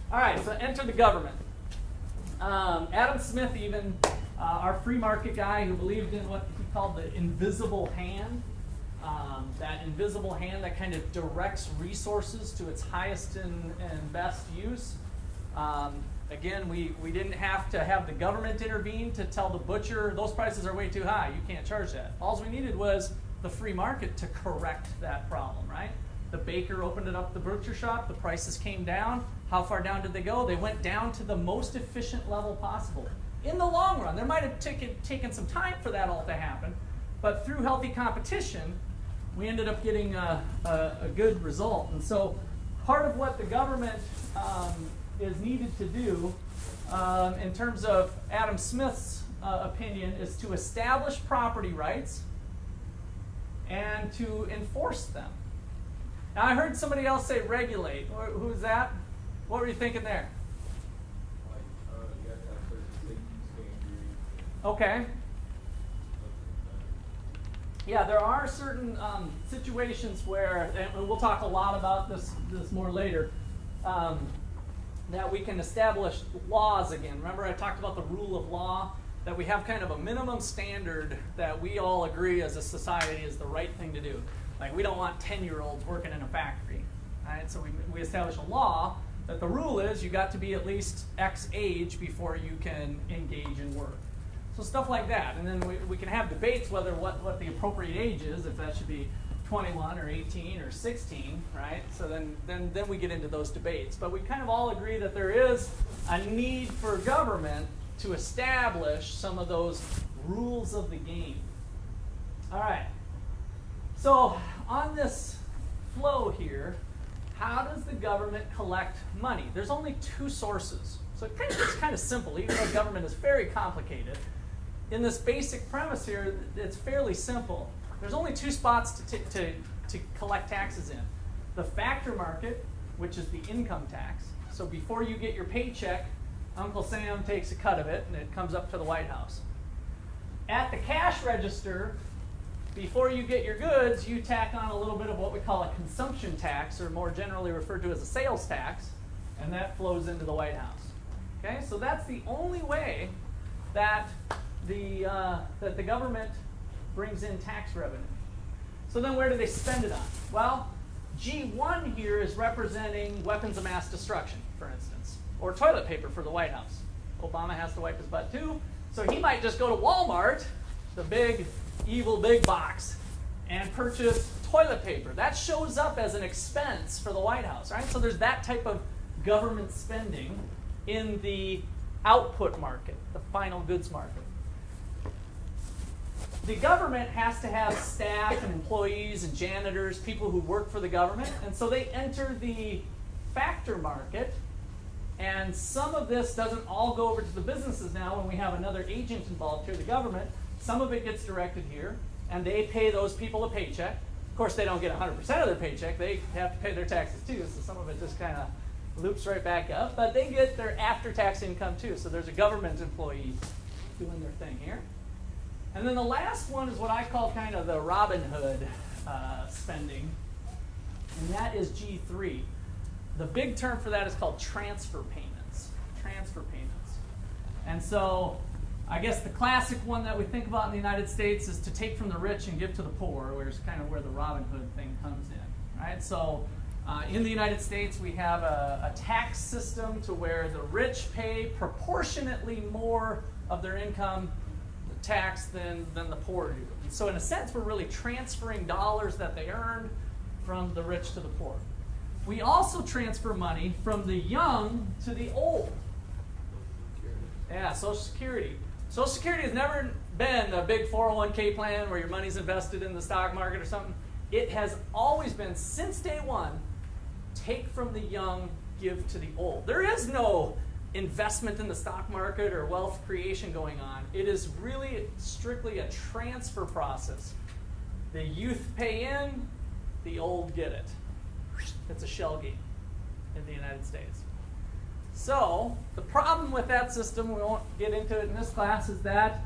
All right, so enter the government. Adam Smith even, our free market guy who believed in what he called the invisible hand, that invisible hand that kind of directs resources to its highest and best use. Again, we didn't have to have the government intervene to tell the butcher, those prices are way too high, you can't charge that. All we needed was the free market to correct that problem, right? The baker opened it up the butcher shop, the prices came down. How far down did they go? They went down to the most efficient level possible. In the long run, there might have taken some time for that all to happen, but through healthy competition, we ended up getting a good result. And so part of what the government is needed to do in terms of Adam Smith's opinion is to establish property rights and to enforce them. Now I heard somebody else say regulate. Who's that? What were you thinking there? You have to have certain safety standards. Okay. Yeah, there are certain situations where, and we'll talk a lot about this more later, that we can establish laws again. Remember I talked about the rule of law? That we have kind of a minimum standard that we all agree as a society is the right thing to do. Like we don't want 10-year-olds working in a factory, right? So we establish a law that the rule is you got to be at least X age before you can engage in work. So stuff like that. And then we can have debates whether what the appropriate age is, if that should be 21 or 18 or 16, right? So then we get into those debates. But we kind of all agree that there is a need for government to establish some of those rules of the game. All right. So on this flow here, how does the government collect money? There's only two sources. So it's kind of simple, even though government is very complicated. In this basic premise here, it's fairly simple. There's only two spots to collect taxes in. The factor market, which is the income tax. So before you get your paycheck, Uncle Sam takes a cut of it, and it comes up to the White House. At the cash register, before you get your goods, you tack on a little bit of what we call a consumption tax, or more generally referred to as a sales tax, and that flows into the White House. Okay, so that's the only way that the government brings in tax revenue. So then where do they spend it on? Well, G1 here is representing weapons of mass destruction, for instance, or toilet paper for the White House. Obama has to wipe his butt too, so he might just go to Walmart, the big, evil big box, and purchase toilet paper. That shows up as an expense for the White House, right? So there's that type of government spending in the output market, the final goods market. The government has to have staff and employees and janitors, people who work for the government, and so they enter the factor market, and some of this doesn't all go over to the businesses now when we have another agent involved here, the government. Some of it gets directed here, and they pay those people a paycheck. Of course, they don't get 100% of their paycheck. They have to pay their taxes too, so some of it just kind of loops right back up, but they get their after-tax income too, so there's a government employee doing their thing here. And then the last one is what I call kind of the Robin Hood spending, and that is G3. The big term for that is called transfer payments. Transfer payments. And so I guess the classic one that we think about in the United States is to take from the rich and give to the poor, which is kind of where the Robin Hood thing comes in, right? So in the United States, we have a tax system to where the rich pay proportionately more of their income tax than the poor do. And so in a sense, we're really transferring dollars that they earned from the rich to the poor. We also transfer money from the young to the old. Yeah, Social Security. Social Security has never been a big 401k plan where your money's invested in the stock market or something. It has always been, since day one, take from the young, give to the old. There is no investment in the stock market or wealth creation going on. It is really strictly a transfer process. The youth pay in, the old get it. It's a shell game in the United States. So the problem with that system, we won't get into it in this class, is that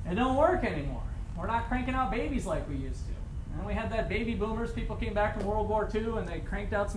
it don't work anymore. We're not cranking out babies like we used to. And we had that baby boomers, people came back from World War II and they cranked out some